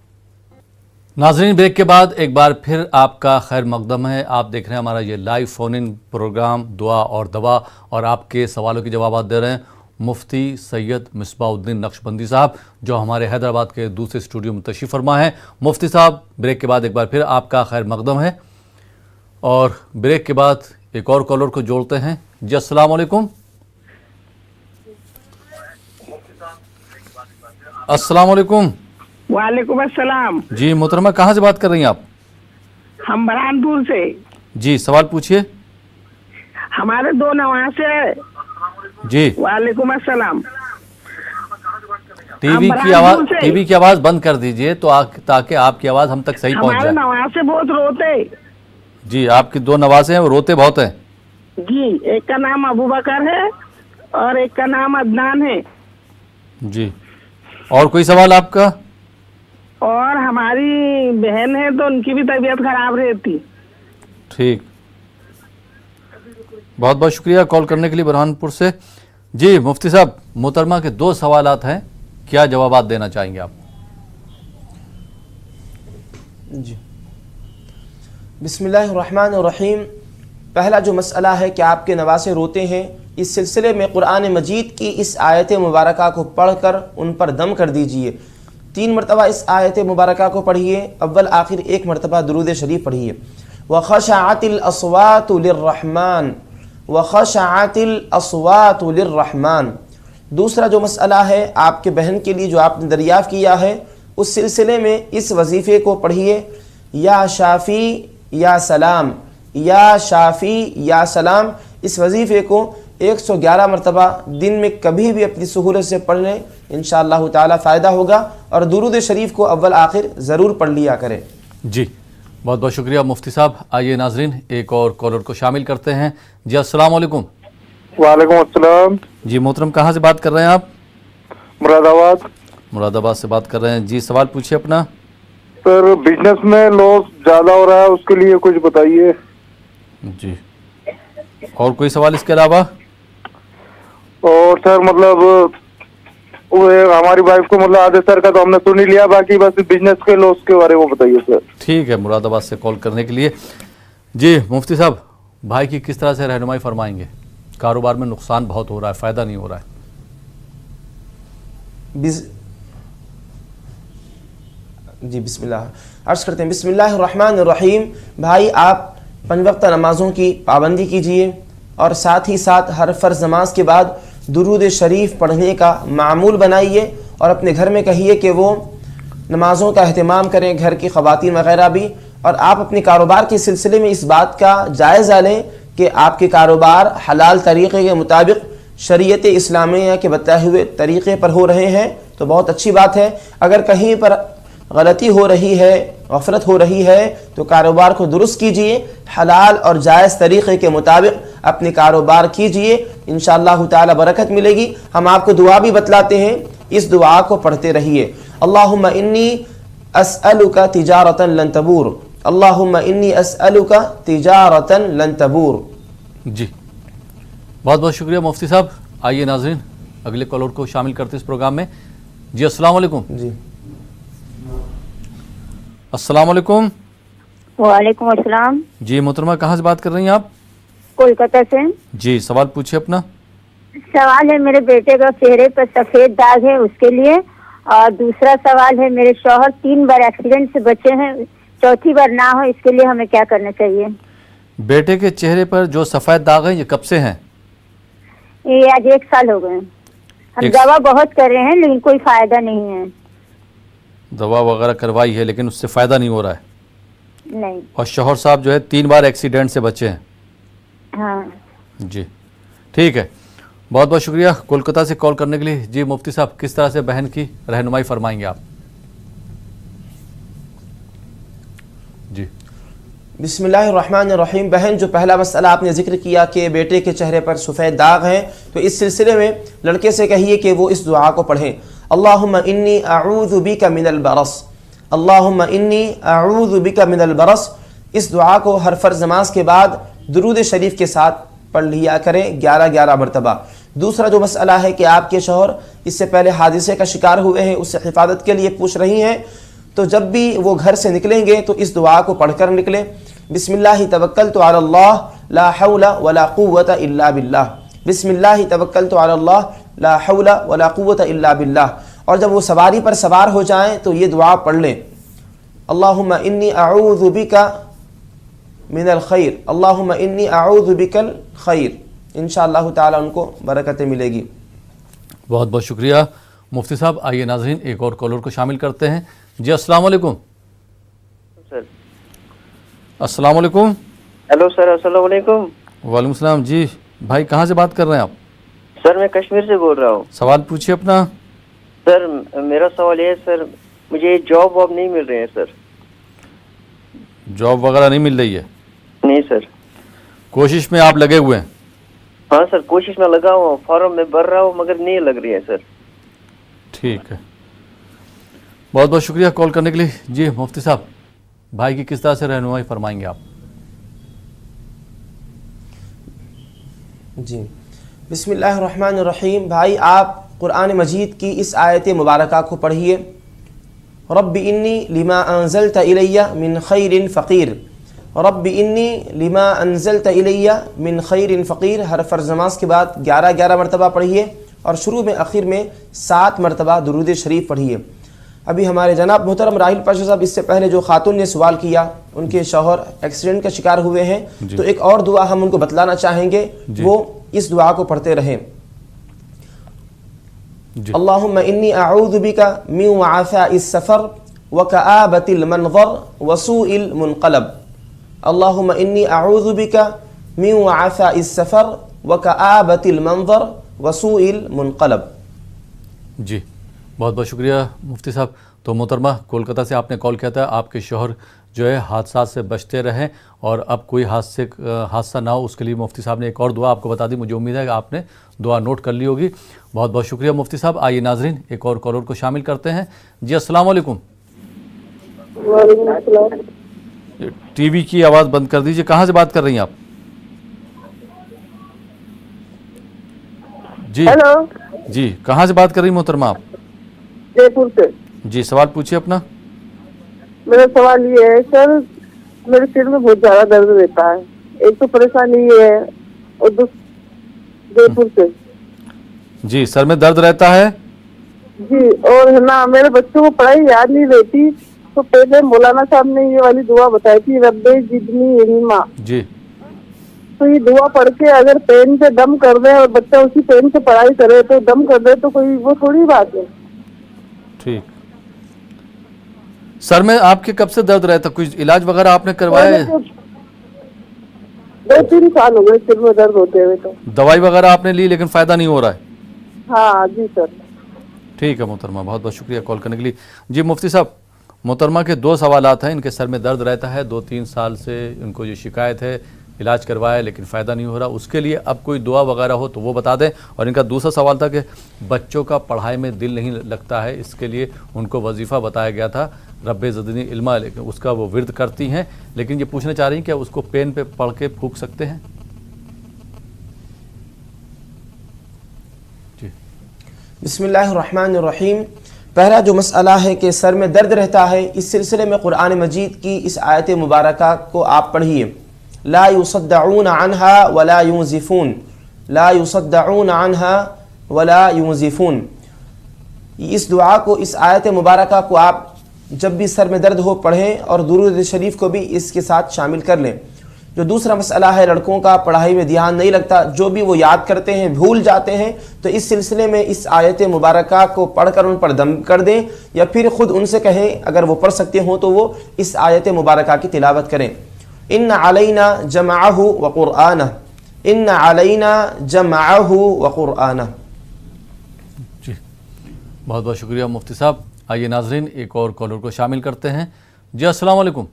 ناظرین بریک کے بعد ایک بار پھر آپ کا خیر مقدم ہے. آپ دیکھ رہے ہیں ہمارا یہ لائیو فون ان پروگرام دعا اور دوا, اور آپ کے سوالوں کے جوابات دے رہے ہیں مفتی سید مصباح الدین نقشبندی صاحب جو ہمارے حیدرآباد کے دوسرے اسٹوڈیو میں تشریف فرما ہیں. مفتی صاحب بریک کے بعد ایک بار پھر آپ کا خیر مقدم ہے, اور بریک کے بعد ایک اور کالر کو جوڑتے ہیں. جی السلام علیکم. السلام علیکم. وعلیکم السلام. جی محترمہ کہاں سے بات کر رہی ہیں آپ؟ ہم برہانپور سے. جی سوال پوچھئے. ہمارے 2 نواسے. جی وعلیکم السلام. ٹی وی کی آواز بند کر دیجئے تو تاکہ آپ کی آواز ہم تک صحیح پہنچ جائے. ہمارے نواسے بہت روتے. جی آپ کی 2 نواسے ہیں, وہ روتے بہت ہیں. جی ایک کا نام ابو بکر ہے اور ایک کا نام عدنان ہے. جی اور کوئی سوال آپ کا؟ اور ہماری بہن ہے تو ان کی بھی طبیعت خراب رہتی. ٹھیک, بہت بہت شکریہ کال کرنے کے لیے برہانپور سے. جی مفتی صاحب محترمہ کے 2 سوالات ہیں, کیا جوابات دینا چاہیں گے آپ؟ جی بسم اللہ الرحمن الرحیم. پہلا جو مسئلہ ہے کہ آپ کے نواسے روتے ہیں, اس سلسلے میں قرآن مجید کی اس آیت مبارکہ کو پڑھ کر ان پر دم کر دیجئے. 3 مرتبہ اس آیت مبارکہ کو پڑھیے, اول آخر 1 مرتبہ درود شریف پڑھیے. وَخَشَعَتِ الْأَصْوَاتُ لِلرَّحْمَانِ, وَخَشَعَتِ الْأَصْوَاتُ لِلرَّحْمَانِ. دوسرا جو مسئلہ ہے آپ کے بہن کے لیے جو آپ نے دریافت کیا ہے, اس سلسلے میں اس وظیفے کو پڑھیے. یا شافی یا سلام, یا شافی یا سلام. اس وظیفے کو 111 مرتبہ دن میں کبھی بھی اپنی سہولت سے پڑھ لیں, انشاءاللہ تعالی فائدہ ہوگا. اور درود شریف کو اول آخر ضرور پڑھ لیا کریں. جی بہت بہت شکریہ مفتی صاحب. آئیے ناظرین ایک اور کالر کو شامل کرتے ہیں. جی السلام علیکم. وعلیکم السلام. جی محترم کہاں سے بات کر رہے ہیں آپ؟ مراد آباد. مراد آباد سے بات کر رہے ہیں. جی سوال پوچھیے اپنا. سر بزنس میں لاس زیادہ ہو رہا ہے, اس کے لیے کچھ بتائیے. جی اور کوئی سوال اس کے علاوہ؟ اور سر مطلب ہماری وائف کو مطلب آدھے سر کا تو ہم نے سن ہی لیا, باقی بس بزنس کے لاس کے بارے میں بتائیے سر. ٹھیک ہے, مراد آباد سے کال کرنے کے لیے. جی مفتی صاحب بھائی کی کس طرح سے رہنمائی فرمائیں گے؟ کاروبار میں نقصان بہت ہو رہا ہے, فائدہ نہیں ہو رہا ہے. جی بسم اللہ عرض کرتے ہیں. بسم اللہ الرحمن الرحیم. بھائی آپ 5 وقت نمازوں کی پابندی کیجئے, اور ساتھ ہی ساتھ ہر فرض نماز کے بعد درود شریف پڑھنے کا معمول بنائیے, اور اپنے گھر میں کہیے کہ وہ نمازوں کا اہتمام کریں، گھر کی خواتین وغیرہ بھی، اور آپ اپنے کاروبار کے سلسلے میں اس بات کا جائزہ لیں کہ آپ کے کاروبار حلال طریقے کے مطابق شریعت اسلامیہ کے بتائے ہوئے طریقے پر ہو رہے ہیں تو بہت اچھی بات ہے۔ اگر کہیں پر غلطی ہو رہی ہے، غفلت ہو رہی ہے، تو کاروبار کو درست کیجئے، حلال اور جائز طریقے کے مطابق اپنے کاروبار کیجئے، انشاءاللہ تعالی برکت ملے گی۔ ہم آپ کو دعا بھی بتلاتے ہیں، اس دعا کو پڑھتے رہیے۔ اللہم انی اسألک تجارتا لن تبور، اللہم انی اسألک تجارتا لن تبور۔ جی بہت بہت شکریہ مفتی صاحب۔ آئیے ناظرین اگلے کالر کو شامل کرتے اس پروگرام میں۔ جی السلام علیکم۔ جی السلام علیکم۔ وعلیکم السلام۔ جی محترمہ کہاں سے بات کر رہی ہیں آپ؟ کولکاتہ سے۔ جی سوال پوچھیے اپنا۔ سوال ہے میرے بیٹے کا چہرے پر سفید داغ ہے اس کے لیے، اور دوسرا سوال ہے میرے شوہر 3 بار ایکسیڈنٹ سے بچے ہیں، چوتھی بار نہ ہو اس کے لیے ہمیں کیا کرنا چاہیے؟ بیٹے کے چہرے پر جو سفید داغ ہیں یہ کب سے ہیں؟ یہ آج 1 سال ہو گئے ہیں، ہم دوا بہت کر رہے ہیں لیکن کوئی فائدہ نہیں ہے۔ دوا وغیرہ کروائی ہے لیکن اس سے فائدہ نہیں ہو رہا ہے؟ نہیں۔ اور شوہر صاحب جو ہے 3 بار ایکسیڈنٹ سے بچے ہیں؟ ہاں جی ٹھیک ہے، بہت بہت شکریہ کولکاتہ سے کال کرنے کے لیے۔ جی مفتی صاحب کس طرح سے بہن کی رہنمائی فرمائیں گے آپ؟ جی بسم اللہ الرحمن الرحیم۔ بہن جو پہلا مسئلہ آپ نے ذکر کیا کہ بیٹے کے چہرے پر سفید داغ ہیں، تو اس سلسلے میں لڑکے سے کہیے کہ وہ اس دعا کو پڑھیں، اللہم انی اعوذ بک من البرص، اللہم انی اعوذ بک من البرص۔ اس دعا کو ہر فرض نماز کے بعد درود شریف کے ساتھ پڑھ لیا کریں 11 مرتبہ۔ دوسرا جو مسئلہ ہے کہ آپ کے شوہر اس سے پہلے حادثے کا شکار ہوئے ہیں، اس سے حفاظت کے لیے پوچھ رہی ہیں، تو جب بھی وہ گھر سے نکلیں گے تو اس دعا کو پڑھ کر نکلیں، بسم اللہ توکلت علی اللہ لا حول ولا قوت الا باللہ، بسم اللہ توکلت علی اللہ لا حول ولا قوت الا باللہ۔ اور جب وہ سواری پر سوار ہو جائیں تو یہ دعا پڑھ لیں، اللہم انی اعوذ بک من الخیر، اللہم انی اعوذ بک الخیر۔ انشاءاللہ تعالی ان کو برکتیں ملے گی۔ بہت بہت شکریہ مفتی صاحب۔ آئیے ناظرین ایک اور کالر کو شامل کرتے ہیں۔ جی السلام علیکم۔ سر السلام علیکم۔ ہیلو سر، السلام علیکم۔ وعلیکم السلام۔ جی بھائی کہاں سے بات کر رہے ہیں آپ؟ سر میں کشمیر سے بول رہا ہوں۔ سوال پوچھیے اپنا۔ سر میرا سوال یہ ہے سر، مجھے جاب واب نہیں مل رہے ہیں سر۔ جاب وغیرہ نہیں مل رہی ہے؟ نہیں سر۔ کوشش میں آپ لگے ہوئے ہیں؟ ہاں سر کوشش میں لگا ہوں، فارم میں بھر رہا ہوں مگر نہیں لگ رہی ہے سر۔ ٹھیک ہے، بہت بہت شکریہ کال کرنے کے لیے۔ جی مفتی صاحب بھائی کی کس طرح سے رہنمائی فرمائیں گے آپ؟ جی بسم اللہ الرحمن الرحیم۔ بھائی آپ قرآن مجید کی اس آیت مبارکہ کو پڑھیے، رب انی لما انزلت الی من خیر فقیر، رب انی لما انزلت الی من خیر فقیر۔ ہر فرض نماز کے بعد 11 مرتبہ پڑھیے، اور شروع میں آخر میں 7 مرتبہ درود شریف پڑھیے۔ ابھی ہمارے جناب محترم راہل پاشا صاحب اس سے پہلے جو خاتون نے سوال کیا، ان کے شوہر ایکسیڈنٹ کا شکار ہوئے ہیں، تو ایک اور دعا ہم ان کو بتلانا چاہیں گے، وہ اس دعا کو پڑھتے رہیں، اللہم انی اعوذ بک من وعثاء السفر وکآبۃ المنظر وسوء المنقلب، اللہم انی اعوذ بک من وعثاء السفر وکآبۃ المنظر وسوء المنقلب۔ جی بہت بہت شکریہ مفتی صاحب۔ تو محترمہ کولکاتہ سے آپ نے کال کیا تھا، آپ کے شوہر جو ہے حادثات سے بچتے رہیں اور اب کوئی حادثہ نہ ہو، اس کے لیے مفتی صاحب نے ایک اور دعا آپ کو بتا دی۔ مجھے امید ہے کہ آپ نے دعا نوٹ کر لی ہوگی۔ بہت بہت شکریہ مفتی صاحب۔ آئیے ناظرین ایک اور کالر کو شامل کرتے ہیں۔ جی السلام علیکم۔ وعلیکم السلام۔ ٹی وی کی آواز بند کر دیجیے۔ کہاں سے بات کر رہی ہیں آپ؟ جی ہیلو جی کہاں سے بات کر رہی ہیں محترمہ آپ؟ جے پور سے۔ جی سوال پوچھیے اپنا۔ میرا سوال یہ ہے سر، میرے سر میں بہت زیادہ درد رہتا ہے، ایک تو پریشانی یہ ہے، اور جے پور سے۔ جی سر میں درد رہتا ہے؟ جی، اور ہے نا میرے بچوں کو پڑھائی یاد نہیں رہتی، تو پہلے مولانا صاحب نے یہ والی دعا بتائی تھی، رب زدنی علما۔ جی تو یہ دعا پڑھ کے اگر پین سے دم کر دیں اور بچہ اسی پین سے پڑھائی کرے تو دم کر دے تو کوئی وہ تھوڑی بات ہے۔ ٹھیک سر میں آپ کے کب سے درد رہتا؟ کچھ علاج وغیرہ آپ نے کروایا ہے؟ 2-3 سال ہو گئے سر میں درد ہوتے ہوئے. تو دوائی وغیرہ آپ نے لی لیکن فائدہ نہیں ہو رہا ہے؟ ہاں جی سر. ٹھیک ہے محترمہ، بہت بہت شکریہ کال کرنے کے لیے. جی مفتی صاحب، محترمہ کے 2 سوالات ہیں. ان کے سر میں درد رہتا ہے 2-3 سال سے، ان کو یہ شکایت ہے، علاج کروایا لیکن فائدہ نہیں ہو رہا. اس کے لیے اب کوئی دعا وغیرہ ہو تو وہ بتا دیں. اور ان کا دوسرا سوال تھا کہ بچوں کا پڑھائی میں دل نہیں لگتا ہے، اس کے لیے ان کو وظیفہ بتایا گیا تھا رب زدنی علما، لیکن اس کا وہ ورد کرتی ہیں، لیکن یہ پوچھنا چاہ رہی ہیں کہ اس کو پین پہ پڑھ کے پھونک سکتے ہیں؟ جی بسم اللہ الرحمن الرحیم. پہلا جو مسئلہ ہے کہ سر میں درد رہتا ہے، اس سلسلے میں قرآن مجید کی اس آیت مبارکہ کو آپ پڑھیے. لا يصدعون عنها ولا ينزفون، لا يصدعون عنها ولا ينزفون. اس دعا کو، اس آیت مبارکہ کو آپ جب بھی سر میں درد ہو پڑھیں اور درود شریف کو بھی اس کے ساتھ شامل کر لیں. جو دوسرا مسئلہ ہے لڑکوں کا، پڑھائی میں دھیان نہیں لگتا، جو بھی وہ یاد کرتے ہیں بھول جاتے ہیں، تو اس سلسلے میں اس آیت مبارکہ کو پڑھ کر ان پر دم کر دیں، یا پھر خود ان سے کہیں اگر وہ پڑھ سکتے ہوں تو وہ اس آیت مبارکہ کی تلاوت کریں. ان علینا جمعہ وقرآنہ، ان علینا جمعہ وقرآنہ. جی بہت بہت شکریہ مفتی صاحب. آئیے ناظرین ایک اور کالر کو شامل کرتے ہیں. جی السلام علیکم.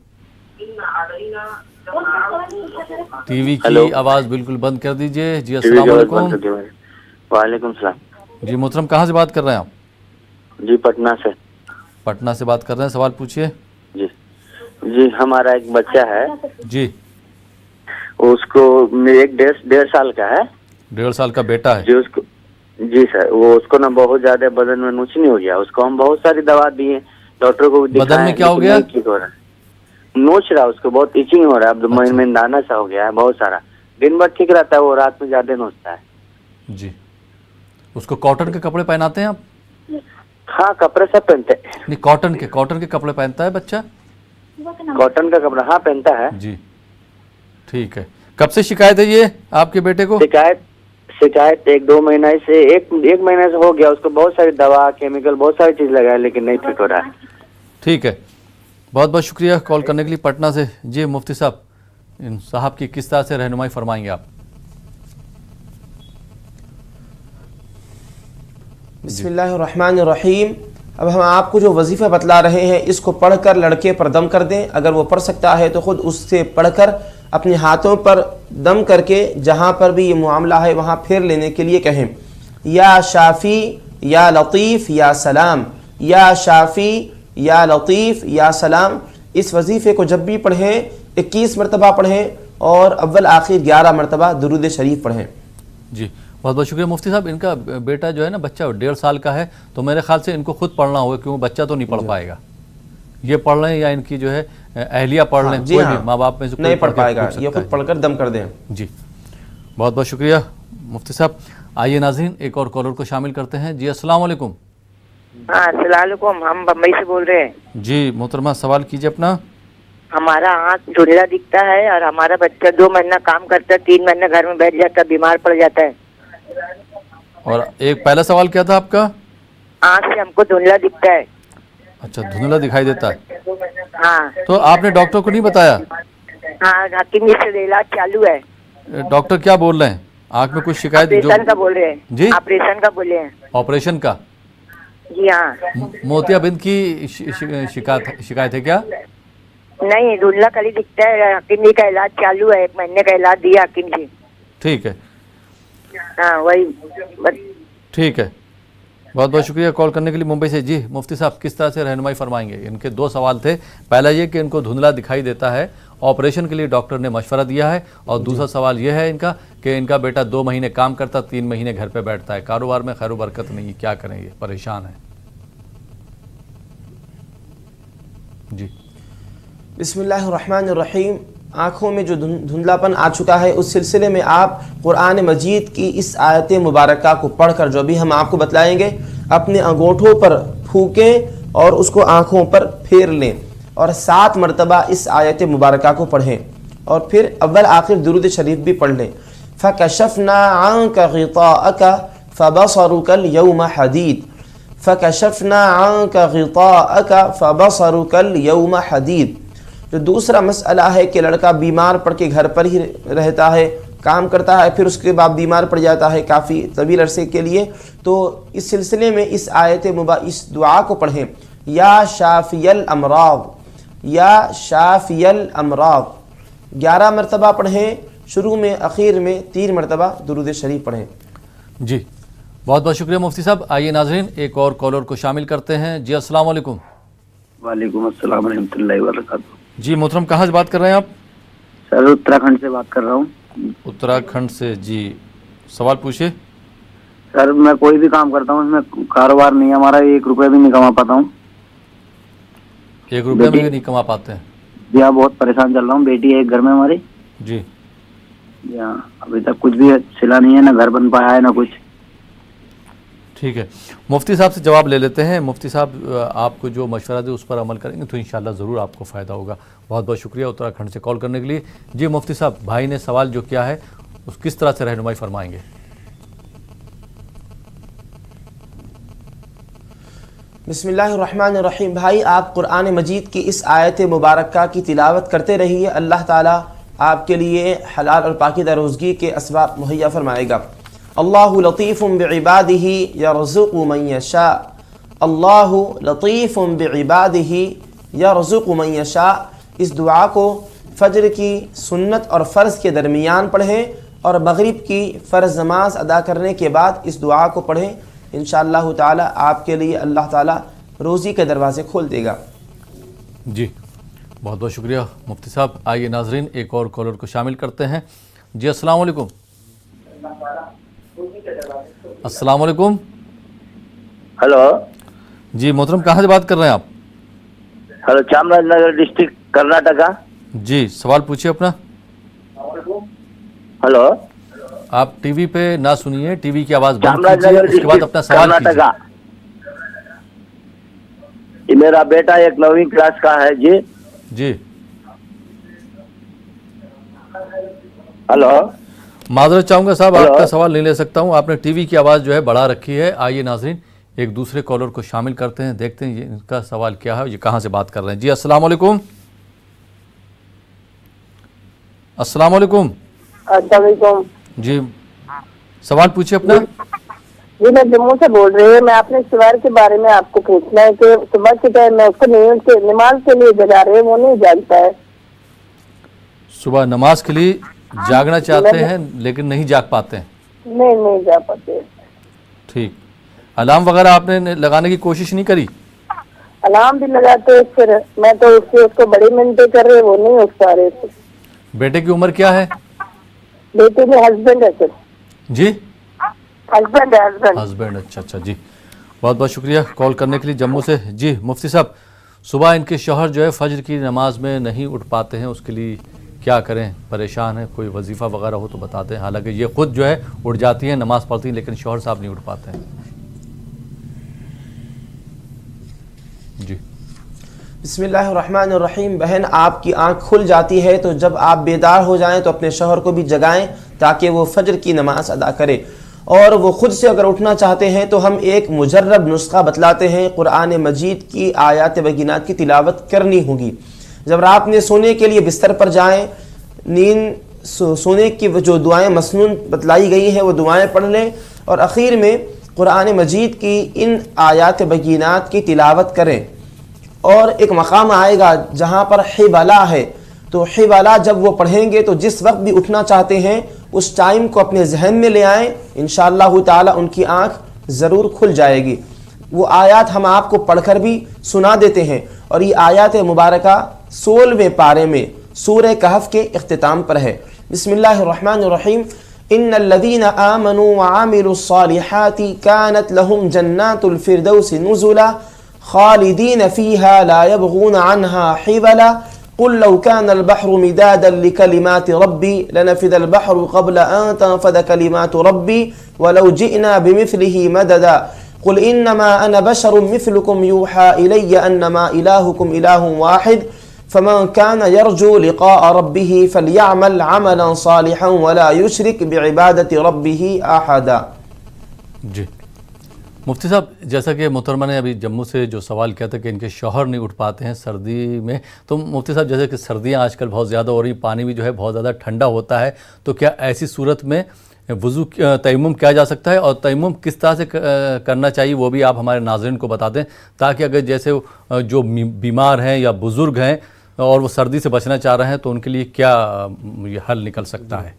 ٹی وی کی آواز بالکل بند کر دیجئے. جی السلام علیکم. وعلیکم السلام. جی محترم کہاں سے بات کر رہے ہیں آپ؟ جی پٹنہ سے. پٹنہ سے بات کر رہے ہیں، سوال پوچھیے. جی ہمارا ایک بچہ ہے. جی اس کو ایک 1.5 سال کا ہے. 1.5 سال کا بیٹا ہے؟ جی اس کو، جی سر، وہ اس کو نا بہت زیادہ بدن میں نوچنی ہو گیا. اس کو ہم بہت ساری دوا دیے، ڈاکٹر کو دکھائے. بدن میں کیا ہو گیا؟ ٹھیک ہو رہا ہے، نوچ رہا، اس کو بہت ایچنگ ہو رہا ہے، اب میں دانہ سا ہو گیا ہے بہت سارا. دن بھر ٹھیک رہتا ہے، وہ رات میں زیادہ نوچتا ہے. جی اس کو کاٹن کے کپڑے پہناتے ہیں آپ؟ ہاں کپڑے سب پہنتے ہیں. نہیں کاٹن کے کپڑے پہنتا ہے بچہ؟ کاٹن کا کپڑا ہاں پہنتا ہے. جی ٹھیک ہے. کب سے شکایت ہے یہ آپ کے بیٹے کو؟ شکایت 1-2 مہینے سے، ایک مہینے سے ہو گیا. اس کو بہت ساری دوا، کیمیکل، بہت ساری چیز لگائے لیکن نہیں ٹھیک ہو رہا ہے. ٹھیک ہے، بہت بہت شکریہ کال کرنے کے لیے پٹنہ سے. جی مفتی صاحب، ان صاحب کی کس طرح سے رہنمائی فرمائیں گے آپ؟ بسم اللہ الرحمن الرحیم. اب ہم آپ کو جو وظیفہ بتلا رہے ہیں اس کو پڑھ کر لڑکے پر دم کر دیں. اگر وہ پڑھ سکتا ہے تو خود اس سے پڑھ کر اپنے ہاتھوں پر دم کر کے جہاں پر بھی یہ معاملہ ہے وہاں پھیر لینے کے لیے کہیں. یا شافی یا لطیف یا سلام، یا شافی یا لطیف یا سلام. اس وظیفے کو جب بھی پڑھیں 21 مرتبہ پڑھیں اور اول آخر 11 مرتبہ درود شریف پڑھیں. جی بہت بہت شکریہ مفتی صاحب. ان کا بیٹا جو ہے نا بچہ 1.5 سال کا ہے، تو میرے خیال سے ان کو خود پڑھنا ہوگا کیونکہ بچہ تو نہیں پڑھ پائے گا. یہ پڑھ لیں یا ان کی جو ہے اہلیہ پڑھ لیں، کوئی بھی ماں باپ میں سے نہیں پڑھ پائے گا، یہ خود پڑھ کر دم کر دیں. جی بہت بہت شکریہ مفتی صاحب. آئیے ناظرین ایک اور کالر کو شامل کرتے ہیں. جی السلام علیکم. ہاں السلام علیکم، ہم بمبئی سے بول رہے ہیں. جی محترمہ سوال کیجیے اپنا. ہمارا آنکھ دھندلا دکھتا ہے اور ہمارا بچہ 2 مہینہ کام کرتا ہے، 3 مہینہ گھر میں بیٹھ جاتا ہے، بیمار پڑ جاتا ہے. اور ایک پہلا سوال کیا تھا آپ کا؟ آنکھ سے ہم کو دھندلا دکھتا ہے. اچھا دھندلا دکھائی دیتا ہے. ہاں تو آپ نے ڈاکٹر کو نہیں بتایا؟ ہاں حکیم سے علاج چالو ہے. ڈاکٹر کیا بول رہے ہیں؟ آنکھ میں کچھ شکایت؟ آپریشن کا بول رہے ہیں. جی آپریشن کا بولے ہیں. آپریشن کا؟ جی ہاں. موتیا بند کی شکایت ہے کیا؟ نہیں دھندلا کلی دکھتا ہے. حکیم جی کا علاج چالو ہے، 1 مہینے کا علاج دیا حکیم جی. ٹھیک ہے. ہاں وہی. ٹھیک ہے، بہت بہت شکریہ کال کرنے کے لیے ممبئی سے. جی مفتی صاحب کس طرح سے رہنمائی فرمائیں گے؟ ان کے 2 سوال تھے. پہلا یہ کہ ان کو دھندلا دکھائی دیتا ہے، آپریشن کے لیے ڈاکٹر نے مشورہ دیا ہے. اور دوسرا سوال یہ ہے ان کا کہ ان کا بیٹا 2 مہینے کام کرتا، 3 مہینے گھر پہ بیٹھتا ہے، کاروبار میں خیر و برکت نہیں. کیا کریں؟ یہ پریشان ہے. جی بسم اللہ الرحمن الرحیم. آنکھوں میں جو دھندلاپن آ چکا ہے اس سلسلے میں آپ قرآن مجید کی اس آیت مبارکہ کو پڑھ کر جو بھی ہم آپ کو بتلائیں گے اپنے انگوٹھوں پر پھونکیں اور اس کو آنکھوں پر پھیر لیں اور 7 مرتبہ اس آیت مبارکہ کو پڑھیں اور پھر اول آخر درود شریف بھی پڑھ لیں. فَكَشَفْنَا عَنْكَ غِطَاءَكَ فَبَصَرُكَ الْيَوْمَ حَدِيدٌ. فَكَشَفْنَا عَنْكَ غِطَاءَكَ فَبَصَرُكَ الْيَوْمَ حَدِيدٌ. جو دوسرا مسئلہ ہے کہ لڑکا بیمار پڑ کے گھر پر ہی رہتا ہے، کام کرتا ہے، پھر اس کے بعد بیمار پڑ جاتا ہے کافی طویل عرصے کے لیے، تو اس سلسلے میں اس آیت اس دعا کو پڑھیں، یا شافی الامراض، یا شافی الامراض 11 مرتبہ پڑھیں، شروع میں اخیر میں 3 مرتبہ درود شریف پڑھیں. جی بہت بہت شکریہ مفتی صاحب. آئیے ناظرین ایک اور کالر کو شامل کرتے ہیں. جی السلام علیکم. وعلیکم السلام ورحمۃ اللہ وبرکاتہ. جی محترم کہاں سے بات کر رہے ہیں آپ؟ سر اتراکھنڈ سے بات کر رہا ہوں. اتراکھنڈ سے. جی سوال پوچھیے. سر میں کوئی بھی کام کرتا ہوں اس میں کاروبار نہیں ہے ہمارا، 1 روپے بھی نہیں کما پاتا ہوں. 1 روپے میں بھی نہیں کما پاتے ہیں؟ جی ہاں بہت پریشان چل رہا ہوں. بیٹی ہے ایک گھر میں ہماری. جی ہاں ابھی تک کچھ بھی سلا نہیں ہے، نہ گھر بن پایا ہے نہ کچھ. ٹھیک ہے مفتی صاحب سے جواب لے لیتے ہیں. مفتی صاحب آپ کو جو مشورہ دے اس پر عمل کریں گے تو انشاءاللہ ضرور آپ کو فائدہ ہوگا. بہت بہت شکریہ اتراکھنڈ سے کال کرنے کے لیے. جی مفتی صاحب بھائی نے سوال جو کیا ہے اس کس طرح سے رہنمائی فرمائیں گے؟ بسم اللہ الرحمن الرحیم. بھائی آپ قرآن مجید کی اس آیت مبارکہ کی تلاوت کرتے رہیے، اللہ تعالیٰ آپ کے لیے حلال اور پاکیزہ روزگی کے اسباب مہیا فرمائے گا. اللہ لطیف بعبادہ یرزق من یشاء، اللہ لطیف بعبادہ یرزق من یشاء. اس دعا کو فجر کی سنت اور فرض کے درمیان پڑھیں اور مغرب کی فرض نماز ادا کرنے کے بعد اس دعا کو پڑھیں. انشاءاللہ تعالی آپ کے لیے اللہ تعالی روزی کے دروازے کھول دے گا. جی بہت بہت شکریہ مفتی صاحب. آئیے ناظرین ایک اور کالر کو شامل کرتے ہیں. جی السلام علیکم. السلام علیکم. ہلو جی محترم کہاں سے بات کر رہے ہیں آپ؟ Hello Chamarajanagar district Karnataka. جی سوال پوچھیے اپنا. ہلو آپ ٹی وی پہ نہ سنیے، ٹی وی کی آواز بند چامراج کیجیے، نگر اس کے بعد اپنا سوال کیجیے. کرناٹکا. یہ میرا بیٹا ایک 9ویں کلاس کا ہے. جی جی ہلو معذرت چاہوں گا صاحب آپ کا سوال نہیں لے سکتا ہوں، آپ نے ٹی وی کی آواز جو ہے بڑھا رکھی ہے. آئیے ناظرین ایک دوسرے کالر کو شامل کرتے ہیں، دیکھتے ہیں یہ ان کا سوال کیا ہے، یہ کہاں سے بات کر رہے ہیں. جی السلام علیکم. السلام علیکم. السلام علیکم. جی سوال پوچھیے اپنا. جی میں جموں سے بول رہی ہوں. میں اپنے شوہر کے بارے میں آپ کو پوچھنا ہے کہ صبح کے ٹائم میں اس کو نماز کے لیے جگا رہے ہیں، وہ نہیں جاگتا ہے. صبح نماز کے لیے جاگنا چاہتے ہیں لیکن نہیں جاگ پاتے ہیں؟ نہیں جا پاتے. ٹھیک. الارم وغیرہ آپ نے لگانے کی کوشش نہیں کری؟ الارم بھی لگاتے پھر میں تو اس کو بڑی منٹیں کر رہے، وہ نہیں اٹھ پا رہے. بیٹے کی عمر کیا ہے؟ بیٹے میں ہسبینڈ ہے سر. جی ہسبینڈ ہے. ہسبینڈ. اچھا جی بہت بہت شکریہ کال کرنے کے لیے جموں سے. جی مفتی صاحب صبح ان کے شوہر جو ہے فجر کی نماز میں نہیں اٹھ پاتے ہیں، اس کے لیے کیا کریں؟ پریشان ہیں، کوئی وظیفہ وغیرہ ہو تو بتا دیں. حالانکہ یہ خود جو ہے اٹھ جاتی ہیں، نماز پڑھتی ہیں، لیکن شوہر صاحب نہیں اٹھ پاتے ہیں. جی بسم اللہ الرحمن الرحیم. بہن آپ کی آنکھ کھل جاتی ہے تو جب آپ بیدار ہو جائیں تو اپنے شوہر کو بھی جگائیں تاکہ وہ فجر کی نماز ادا کرے. اور وہ خود سے اگر اٹھنا چاہتے ہیں تو ہم ایک مجرب نسخہ بتلاتے ہیں. قرآن مجید کی آیات بینات کی تلاوت کرنی ہوگی. جب رات میں سونے کے لیے بستر پر جائیں، نیند سونے کی جو دعائیں مسنون بتلائی گئی ہیں وہ دعائیں پڑھ لیں اور اخیر میں قرآن مجید کی ان آیات بینات کی تلاوت کریں. اور ایک مقام آئے گا جہاں پر حبلا ہے، تو حبلا جب وہ پڑھیں گے تو جس وقت بھی اٹھنا چاہتے ہیں اس ٹائم کو اپنے ذہن میں لے آئیں، انشاءاللہ تعالی ان کی آنکھ ضرور کھل جائے گی. وہ آیات ہم آپ کو پڑھ کر بھی سنا دیتے ہیں اور یہ آیات مبارکہ 16ویں پارے میں سورہ کہف کے اختتام پر ہے. بسم اللہ الرحمن الرحیم. ان الذين آمنوا وعملوا الصالحات كانت لهم جنات الفردوس نزلا خالدين فيها لا يبغون عنها حولا قل لو كان البحر مدادا لكلمات ربي لنفذ البحر قبل أن تنفذ كلمات ربي ولو جئنا بمثله مددا قل إنما أنا بشر مثلكم يوحى إلي أنما إلهكم إله واحد فمن كان يرجو لقاء ربه فليعمل عملا صالحا ولا يشرك بعبادة ربه أحدا. جی مفتی صاحب جیسا کہ محترمہ نے ابھی جموں سے جو سوال کیا تھا کہ ان کے شوہر نہیں اٹھ پاتے ہیں سردی میں، تو مفتی صاحب جیسے کہ سردیاں آج کل بہت زیادہ ہو رہی، پانی بھی جو ہے بہت زیادہ ٹھنڈا ہوتا ہے، تو کیا ایسی صورت میں وضو تیمم کیا جا سکتا ہے، اور تیمم کس طرح سے کرنا چاہیے وہ بھی آپ ہمارے ناظرین کو بتا دیں، تاکہ اگر جیسے جو بیمار ہیں یا بزرگ ہیں اور وہ سردی سے بچنا چاہ رہے ہیں تو ان کے لیے کیا یہ حل نکل سکتا ہے؟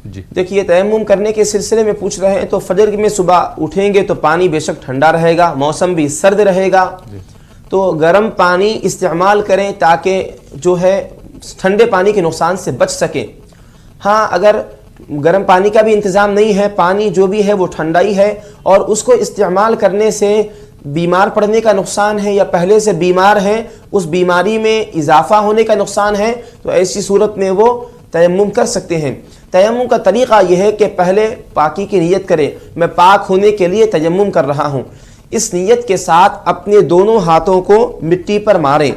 جی دیکھیے، تیمم کرنے کے سلسلے میں پوچھ رہے ہیں تو فجر میں صبح اٹھیں گے تو پانی بے شک ٹھنڈا رہے گا، موسم بھی سرد رہے گا، تو گرم پانی استعمال کریں تاکہ جو ہے ٹھنڈے پانی کے نقصان سے بچ سکیں۔ ہاں، اگر گرم پانی کا بھی انتظام نہیں ہے، پانی جو بھی ہے وہ ٹھنڈا ہی ہے اور اس کو استعمال کرنے سے بیمار پڑنے کا نقصان ہے یا پہلے سے بیمار ہیں اس بیماری میں اضافہ ہونے کا نقصان ہے، تو ایسی صورت میں وہ تیمم کر سکتے ہیں۔ تیمم کا طریقہ یہ ہے کہ پہلے پاکی کی نیت کریں، میں پاک ہونے کے لیے تیمم کر رہا ہوں، اس نیت کے ساتھ اپنے دونوں ہاتھوں کو مٹی پر ماریں،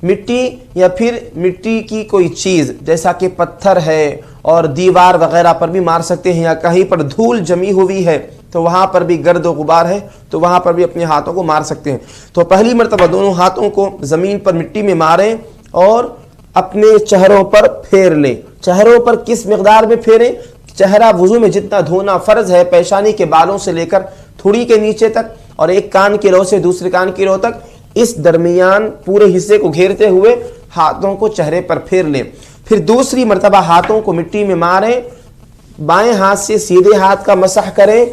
مٹی یا پھر مٹی کی کوئی چیز جیسا کہ پتھر ہے اور دیوار وغیرہ پر بھی مار سکتے ہیں، یا کہیں پر دھول جمی ہوئی ہے تو وہاں پر بھی گرد و غبار ہے تو وہاں پر بھی اپنے ہاتھوں کو مار سکتے ہیں۔ تو پہلی مرتبہ دونوں ہاتھوں کو زمین پر مٹی میں ماریں اور اپنے چہروں پر پھیر لیں۔ چہروں پر کس مقدار میں پھیریں؟ چہرہ وضو میں جتنا دھونا فرض ہے، پیشانی کے بالوں سے لے کر تھوڑی کے نیچے تک اور ایک کان کی رو سے دوسرے کان کی رو تک، اس درمیان پورے حصے کو گھیرتے ہوئے ہاتھوں کو چہرے پر پھیر لیں۔ پھر دوسری مرتبہ ہاتھوں کو مٹی میں ماریں، بائیں ہاتھ سے سیدھے ہاتھ کا مسح کریں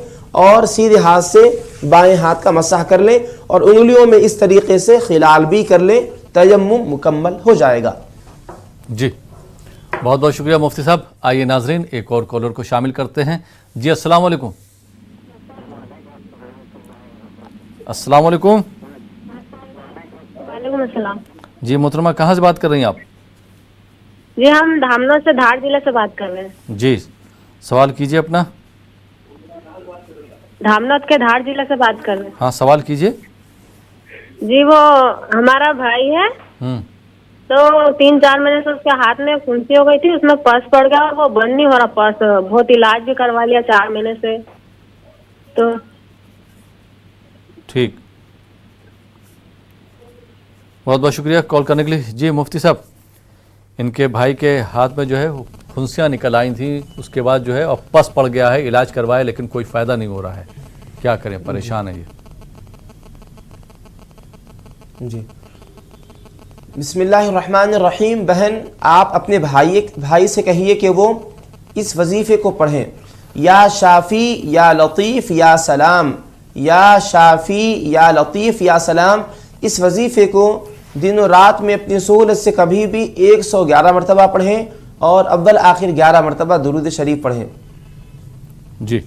اور سیدھے ہاتھ سے بائیں ہاتھ کا مسح کر لیں اور انگلیوں میں اس طریقے سے خلال بھی کر لیں، تیمم مکمل ہو جائے گا۔ جی بہت بہت شکریہ مفتی صاحب۔ آئیے ناظرین ایک اور کالر کو شامل کرتے ہیں۔ جی السلام علیکم۔ السلام علیکم۔ وعلیکم السلام۔ جی محترمہ کہاں سے بات کر رہی ہیں آپ؟ جی ہم دھامنوں سے دھاڑ ضلع سے بات کر رہے ہیں۔ جی سوال کیجئے اپنا۔ دھامنوت کے دھاڑ ضلع سے بات کر رہے ہیں۔ ہاں سوال کیجئے۔ جی وہ ہمارا بھائی ہے تو 3-4 مہینے سے اس کے ہاتھ میں پھنسی ہو گئی تھی، اس میں پرس پڑ گیا اور وہ بند نہیں ہو رہا پرس، بہت علاج بھی کروا لیا 4 مہینے سے۔ تو ٹھیک، بہت بہت شکریہ کال کرنے کے لیے۔ جی مفتی صاحب، ان کے بھائی کے ہاتھ میں جو ہے پھنسیاں نکل آئی تھیں، اس کے بعد جو ہے اب پس پڑ گیا ہے، علاج کروایا لیکن کوئی فائدہ نہیں ہو رہا ہے، کیا کریں، پریشان ہے یہ۔ جی بسم اللہ الرحمن الرحیم۔ بہن آپ اپنے بھائی سے کہیے کہ وہ اس وظیفے کو پڑھیں، یا شافی یا لطیف یا سلام، یا شافی یا لطیف یا سلام، اس وظیفے کو دن و رات میں اپنی سہولت سے کبھی بھی 111 مرتبہ پڑھیں اور اول آخر 11 مرتبہ درود شریف پڑھیں۔ جی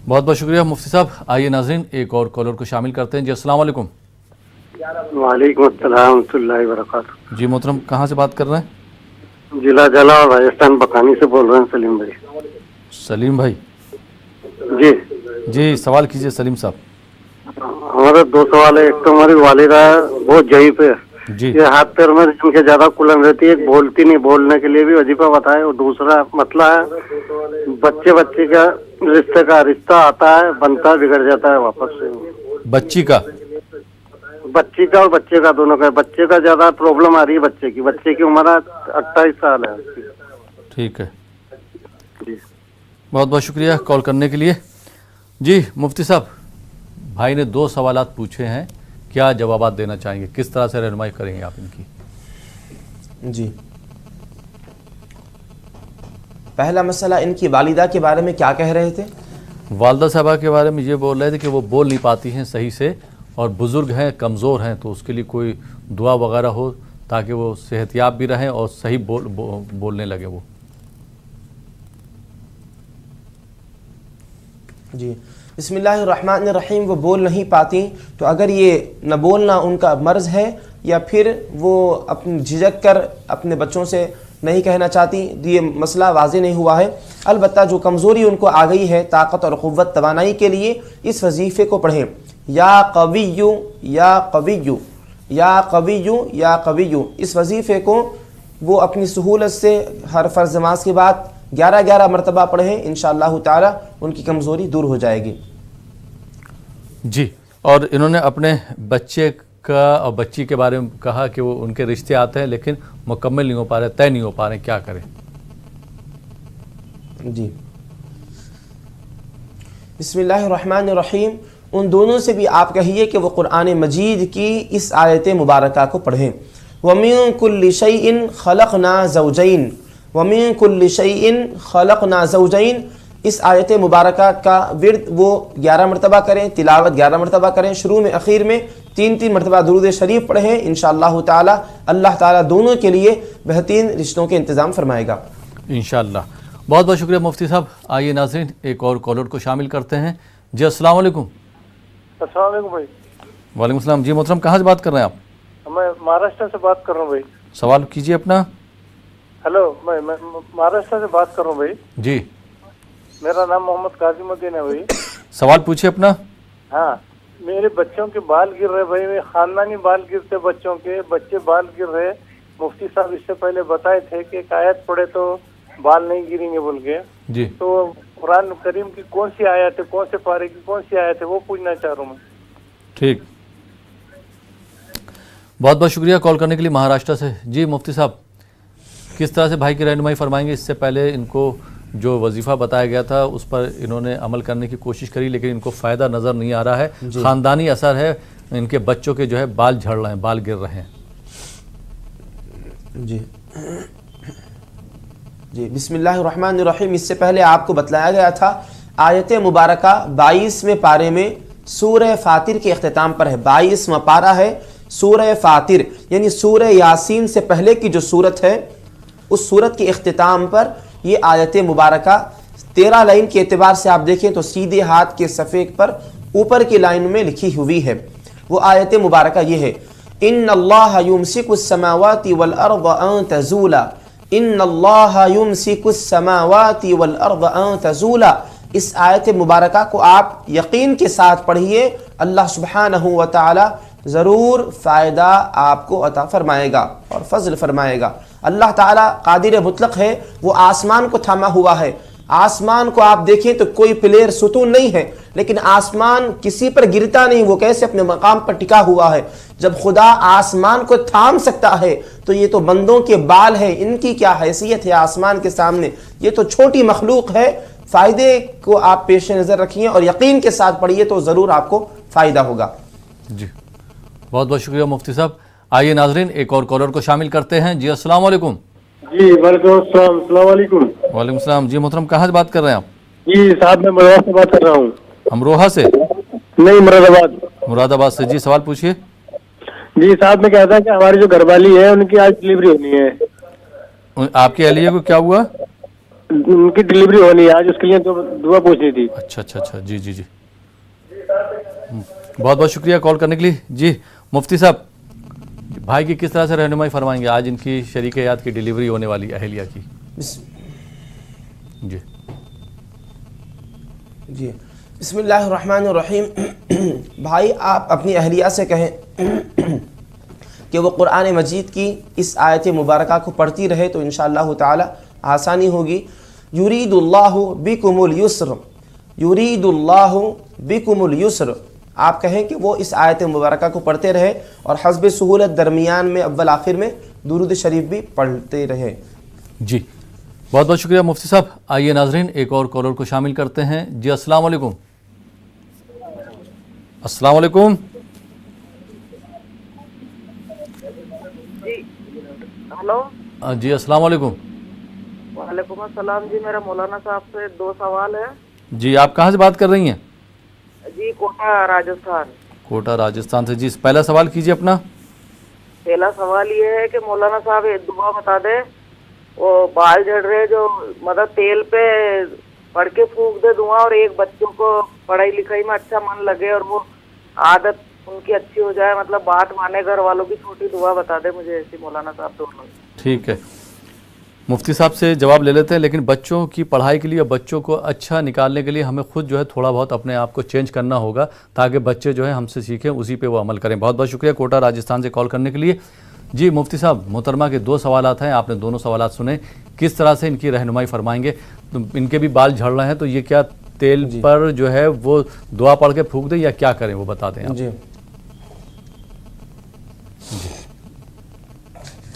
بہت بہت شکریہ مفتی صاحب۔ آئیے ناظرین ایک اور کالر کو شامل کرتے ہیں۔ جی السلام علیکم۔ وعلیکم السلام ورحمۃ اللہ وبرکاتہ۔ جی محترم کہاں سے بات کر رہے ہیں؟ ضلع جلا اور راجستھان بکانی سے بول رہے ہیں سلیم بھائی۔ سلیم بھائی جی جی سوال کیجئے سلیم صاحب۔ ہمارے 2 سوال ہے۔ ایک تو ہماری والدہ بہت ضعیف ہے، یہ ہاتھ پیر میں جن کے زیادہ کلن رہتی ہے، بولتی نہیں، بولنے کے لیے بھی وظیفہ بتائے۔ اور دوسرا مسئلہ ہے بچے کا رشتہ آتا ہے، بنتا بگڑ جاتا ہے واپس سے۔ بچی کا اور بچے کا دونوں کا، بچے کا زیادہ پرابلم آ رہی ہے۔ بچے کی عمر 28 سال ہے۔ ٹھیک ہے، بہت بہت شکریہ کال کرنے کے لیے۔ جی مفتی صاحب، بھائی نے 2 سوالات پوچھے ہیں، کیا جوابات دینا چاہیں گے، کس طرح سے رہنمائی کریں گے آپ ان کی؟ جی پہلا مسئلہ ان کی والدہ کے بارے میں کیا کہہ رہے تھے؟ والدہ صاحبہ کے بارے میں یہ بول رہے تھے کہ وہ بول نہیں پاتی ہیں صحیح سے اور بزرگ ہیں، کمزور ہیں، تو اس کے لیے کوئی دعا وغیرہ ہو تاکہ وہ صحت یاب بھی رہیں اور صحیح بولنے لگے وہ۔ جی بسم اللہ الرحمن الرحیم۔ وہ بول نہیں پاتی تو اگر یہ نہ بولنا ان کا مرض ہے یا پھر وہ اپنی جھجک کر اپنے بچوں سے نہیں کہنا چاہتی، یہ مسئلہ واضح نہیں ہوا ہے۔ البتہ جو کمزوری ان کو آ گئی ہے طاقت اور قوت توانائی کے لیے، اس وظیفے کو پڑھیں، یا قویو یا قویو یا قویو یا قویو۔ اس وظیفے کو وہ اپنی سہولت سے ہر فرض نماز کے بعد 11 مرتبہ پڑھیں، انشاءاللہ تعالی ان کی کمزوری دور ہو جائے گی۔ جی، اور انہوں نے اپنے بچے کا اور بچی کے بارے میں کہا کہ وہ ان کے رشتے آتے ہیں لیکن مکمل نہیں ہو پا رہے، طے نہیں ہو پا رہے، کیا کریں؟ جی، بسم اللہ الرحمن الرحیم۔ ان دونوں سے بھی آپ کہیے کہ وہ قرآن مجید کی اس آیت مبارکہ کو پڑھیں۔ وَمِن كُلِّ شَيْءٍ خَلَقْنَا زَوْجَيْن، وَمِن كُلِّ شَيْءٍ خَلَقْنَا زَوْجَيْن، اس آیت مبارکہ کا ورد وہ 11 مرتبہ کریں، تلاوت 11 مرتبہ کریں، شروع میں اخیر میں 3 مرتبہ درود شریف پڑھیں، انشاءاللہ تعالی اللہ تعالی دونوں کے لیے بہترین رشتوں کے انتظام فرمائے گا انشاءاللہ۔ بہت بہت شکریہ مفتی صاحب۔ آئیے ناظرین ایک اور کالر کو شامل کرتے ہیں۔ جی السلام علیکم۔ السلام علیکم بھائی۔ وعلیکم السلام۔ جی محترم، کہاں سے بات کر رہے ہیں آپ؟ میں مہاراشٹر سے بات کر رہا ہوں بھائی۔ سوال کیجیے اپنا۔ ہلو، میں مہاراشٹر سے بات کر رہا ہوں بھائی۔ جی، میرا نام محمد قاسم الدین ہے بھائی۔ سوال پوچھیے اپنا۔ ہاں، میرے بچوں کے بال گر رہے بھائی، میرے خاندانی بال گرتے، بچوں کے بچے بال گر رہے۔ مفتی صاحب اس سے پہلے بتائے تھے کہ ایک آیت پڑھے تو بال نہیں گریں گے بول کے۔ جی، تو قرآن کریم کی کون سی آیت ہے، کون سے پارے کی کون سی آیت ہے، وہ پوچھنا چاہ رہا ہوں میں۔ ٹھیک، بہت بہت شکریہ کال کرنے کے لیے مہاراشٹر سے۔ جی مفتی صاحب، کس طرح سے بھائی کی رہنمائی فرمائیں گے؟ اس سے پہلے ان کو جو وظیفہ بتایا گیا تھا اس پر انہوں نے عمل کرنے کی کوشش کری لیکن ان کو فائدہ نظر نہیں آ رہا ہے۔ خاندانی اثر ہے، ان کے بچوں کے جو ہے بال جھڑ رہے ہیں، بال گر رہے ہیں۔ جی بسم اللہ الرحمن الرحیم۔ اس سے پہلے آپ کو بتلایا گیا تھا آیت مبارکہ 22ویں پارے میں سورہ فاطر کے اختتام پر ہے۔ 22واں پارہ ہے سورہ فاطر، یعنی سورہ یاسین سے پہلے کی جو سورت ہے اس سورت کے اختتام پر یہ آیت مبارکہ 13 لائن کے اعتبار سے آپ دیکھیں تو سیدھے ہاتھ کے صفحے پر اوپر کی لائن میں لکھی ہوئی ہے۔ وہ آیت مبارکہ یہ ہے، ان اللہ یمسک السماوات والارض ان تزولا، ان اللہ یمسک السماوات والارض ان تزولا۔ اس آیت مبارکہ کو آپ یقین کے ساتھ پڑھیے، اللہ سبحانہ و تعالی ضرور فائدہ آپ کو عطا فرمائے گا اور فضل فرمائے گا۔ اللہ تعالیٰ قادر مطلق ہے، وہ آسمان کو تھاما ہوا ہے۔ آسمان کو آپ دیکھیں تو کوئی پلیر ستون نہیں ہے، لیکن آسمان کسی پر گرتا نہیں، وہ کیسے اپنے مقام پر ٹکا ہوا ہے۔ جب خدا آسمان کو تھام سکتا ہے تو یہ تو بندوں کے بال ہیں، ان کی کیا حیثیت ہے آسمان کے سامنے؟ یہ تو چھوٹی مخلوق ہے۔ فائدے کو آپ پیش نظر رکھیے اور یقین کے ساتھ پڑھیے تو ضرور آپ کو فائدہ ہوگا۔ جی بہت بہت شکریہ مفتی صاحب۔ آئیے ناظرین ایک اور کالر کو شامل کرتے ہیں۔ جی السلام علیکم۔ جی وعلیکم السلام۔ السلام علیکم۔ وعلیکم السلام۔ جی محترم، کہاں سے بات کر رہے ہیں آپ؟ جی صاحب میں امروہہ سے بات کر رہا ہوں۔ امروہہ سے؟ نہیں، مراد آباد۔ مراد آباد سے۔ جی سوال پوچھیے۔ جی صاحب میں کہتا کہ ہماری جو گھر والی ہے ان کی آج ڈلیوری ہونی ہے۔ آپ کی اہلیہ کو کیا ہوا؟ ان کی ڈلیوری ہونی ہے آج، اس کے لیے تو دعا پوچھنی تھی۔ اچھا، جی جی جی، بہت بہت شکریہ کال کرنے کے لیے۔ جی مفتی صاحب، بھائی کی کس طرح سے رہنمائی فرمائیں گے؟ آج ان کی شریک حیات کی ڈلیوری ہونے والی اہلیہ کی۔ جی بسم اللہ الرحمن الرحیم۔ بھائی آپ اپنی اہلیہ سے کہیں کہ وہ قرآن مجید کی اس آیت مبارکہ کو پڑھتی رہے تو انشاءاللہ تعالی آسانی ہوگی۔ یرید اللہ بکم الیسر، یرید اللہ بکم الیسر، آپ کہیں کہ وہ اس آیت مبارکہ کو پڑھتے رہے اور حسب سہولت درمیان میں اول آخر میں درود شریف بھی پڑھتے رہے۔ جی بہت بہت شکریہ مفتی صاحب۔ آئیے ناظرین ایک اور کالر کو شامل کرتے ہیں۔ جی السلام علیکم۔ السلام علیکم۔ جی ہلو۔ جی السلام علیکم۔ وعلیکم السلام۔ جی میرا مولانا صاحب سے 2 سوال ہے۔ جی آپ کہاں سے بات کر رہی ہیں؟ جی کوٹا راجستھان۔ کوٹا راجستھان سے۔ جی پہلا سوال کیجیے اپنا۔ پہلا سوال یہ ہے کہ مولانا صاحب ایک دعا بتا دے، وہ بال جھڑ رہے جو مطلب تیل پہ پڑھ کے پھونک دے دعا، اور ایک بچوں کو پڑھائی لکھائی میں اچھا من لگے اور وہ عادت ان کی اچھی ہو جائے، مطلب بات مانے گھر والوں کی، چھوٹی دعا بتا دے مجھے ایسی مولانا صاحب دونوں۔ ٹھیک ہے، مفتی صاحب سے جواب لے لیتے ہیں، لیکن بچوں کی پڑھائی کے لیے، بچوں کو اچھا نکالنے کے لیے ہمیں خود جو ہے تھوڑا بہت اپنے آپ کو چینج کرنا ہوگا تاکہ بچے جو ہے ہم سے سیکھیں، اسی پہ وہ عمل کریں۔ بہت بہت شکریہ کوٹا راجستھان سے کال کرنے کے لیے۔ جی مفتی صاحب، محترمہ کے 2 سوالات ہیں، آپ نے دونوں سوالات سنے۔ کس طرح سے ان کی رہنمائی فرمائیں گے. تو ان کے بھی بال جھڑ رہے ہیں تو یہ کیا تیل پر جو ہے وہ دعا پڑھ کے پھونک دیں یا کیا کریں وہ بتا دیں آپ. جی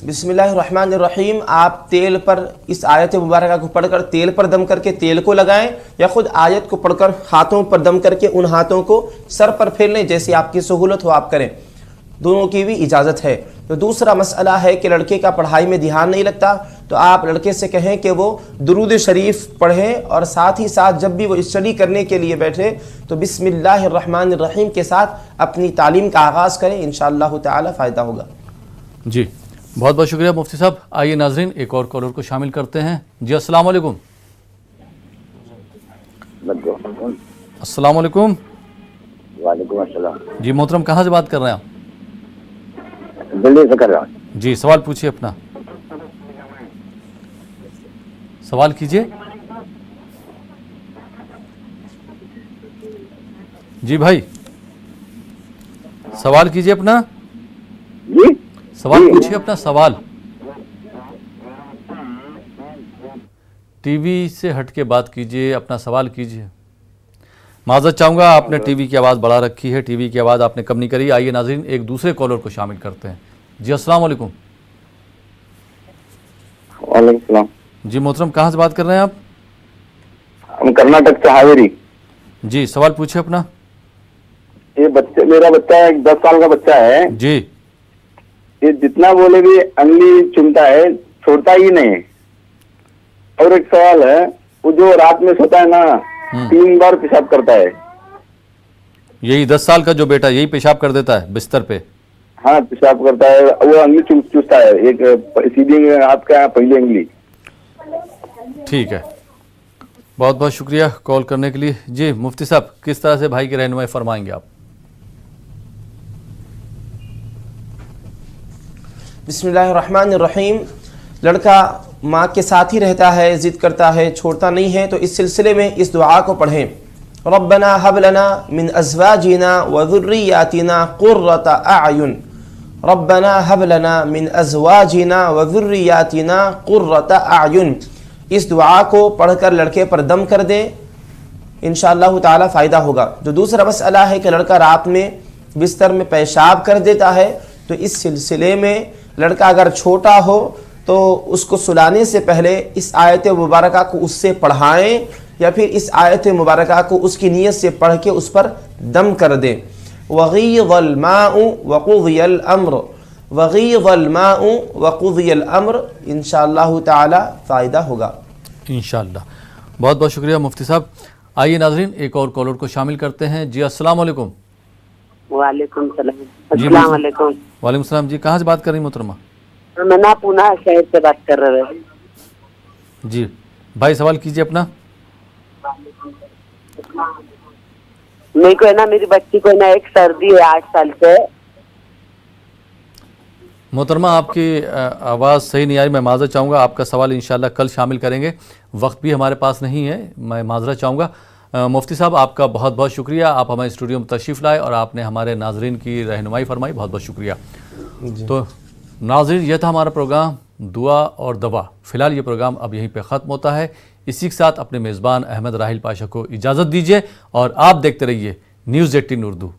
بسم اللہ الرحمن الرحیم. آپ تیل پر اس آیت مبارکہ کو پڑھ کر تیل پر دم کر کے تیل کو لگائیں یا خود آیت کو پڑھ کر ہاتھوں پر دم کر کے ان ہاتھوں کو سر پر پھیر لیں. جیسی آپ کی سہولت ہو آپ کریں, دونوں کی بھی اجازت ہے. تو دوسرا مسئلہ ہے کہ لڑکے کا پڑھائی میں دھیان نہیں لگتا, تو آپ لڑکے سے کہیں کہ وہ درود شریف پڑھیں اور ساتھ ہی ساتھ جب بھی وہ اسٹڈی کرنے کے لیے بیٹھے تو بسم اللہ الرحمن الرحیم کے ساتھ اپنی تعلیم کا آغاز کریں. انشاءاللہ تعالی فائدہ ہوگا. جی بہت بہت شکریہ مفتی صاحب. آئیے ناظرین ایک اور کالر کو شامل کرتے ہیں. جی السلام علیکم. السلام علیکم. وعلیکم السلام. جی محترم کہاں سے بات کر رہے ہیں آپ؟ دلی سے کر رہا ہوں. جی سوال پوچھیے اپنا. سوال کیجئے. جی بھائی سوال کیجئے اپنا. جی سوال پوچھیے اپنا سوال. ٹی وی سے ہٹ کے بات کیجئے, اپنا سوال کیجئے. معذرت چاہوں گا آپ نے ٹی وی کی آواز بڑھا رکھی ہے, ٹی وی کی آواز آپ نے کم نہیں کری. آئیے ناظرین ایک دوسرے کالر کو شامل کرتے ہیں. جی السلام علیکم. وعلیکم السلام. جی محترم کہاں سے بات کر رہے ہیں آپ؟ ہم کرناٹک سے ہاویری. جی سوال پوچھیے اپنا. یہ بچہ میرا بچہ ہے, 10 سال کا بچہ ہے. جی یہ جتنا بولے بھی انگلی چومتا ہے, چھوڑتا ہی نہیں. اور ایک سوال ہے, وہ جو رات میں سوتا ہے نا 3 بار پیشاب کرتا ہے. یہی 10 سال کا جو بیٹا یہی پیشاب کر دیتا ہے بستر پہ؟ ہاں پیشاب کرتا ہے, وہ انگلی چوستا ہے, ایک سیدھی ہاتھ کا پہلی انگلی. ٹھیک ہے بہت بہت شکریہ کال کرنے کے لیے. جی مفتی صاحب کس طرح سے بھائی کی رہنمائی فرمائیں گے آپ؟ بسم اللہ الرحمن الرحیم. لڑکا ماں کے ساتھ ہی رہتا ہے, ضد کرتا ہے, چھوڑتا نہیں ہے, تو اس سلسلے میں اس دعا کو پڑھیں. ربنا هب لنا من ازواجنا وذرياتنا قرة اعین. ربنا هب لنا من ازواجنا وذرياتنا قرة اعین. اس دعا کو پڑھ کر لڑکے پر دم کر دیں, انشاءاللہ تعالی فائدہ ہوگا. جو دوسرا مسئلہ ہے کہ لڑکا رات میں بستر میں پیشاب کر دیتا ہے, تو اس سلسلے میں لڑکا اگر چھوٹا ہو تو اس کو سلانے سے پہلے اس آیت مبارکہ کو اس سے پڑھائیں یا پھر اس آیت مبارکہ کو اس کی نیت سے پڑھ کے اس پر دم کر دیں. وغیض الماء وقضی الامر. وغیض الماء وقضی الامر. انشاءاللہ تعالی فائدہ ہوگا انشاءاللہ. بہت بہت شکریہ مفتی صاحب. آئیے ناظرین ایک اور کالر کو شامل کرتے ہیں. جی السلام علیکم. وعلیکم السلام. السلام علیکم. وعلیکم السلام. جی کہاں سے بات کر رہی محترمہ؟ میں نا پونا شہر سے بات کر رہے ہیں. جی بھائی سوال کیجئے اپنا. میرے کو ہے نا, میری بچی کو ہے نا ایک سردی ہے 8 سال سے. محترمہ آپ کی آواز صحیح نہیں آئی, میں معذرت چاہوں گا. آپ کا سوال انشاءاللہ کل شامل کریں گے, وقت بھی ہمارے پاس نہیں ہے, میں معذرت چاہوں گا. مفتی صاحب آپ کا بہت بہت شکریہ, آپ ہمارے اسٹوڈیو میں تشریف لائے اور آپ نے ہمارے ناظرین کی رہنمائی فرمائی. بہت بہت شکریہ. تو ناظرین یہ تھا ہمارا پروگرام دعا اور دوا. فی الحال یہ پروگرام اب یہیں پہ ختم ہوتا ہے. اسی کے ساتھ اپنے میزبان احمد راحیل پاشا کو اجازت دیجیے اور آپ دیکھتے رہیے نیوز 18 اردو.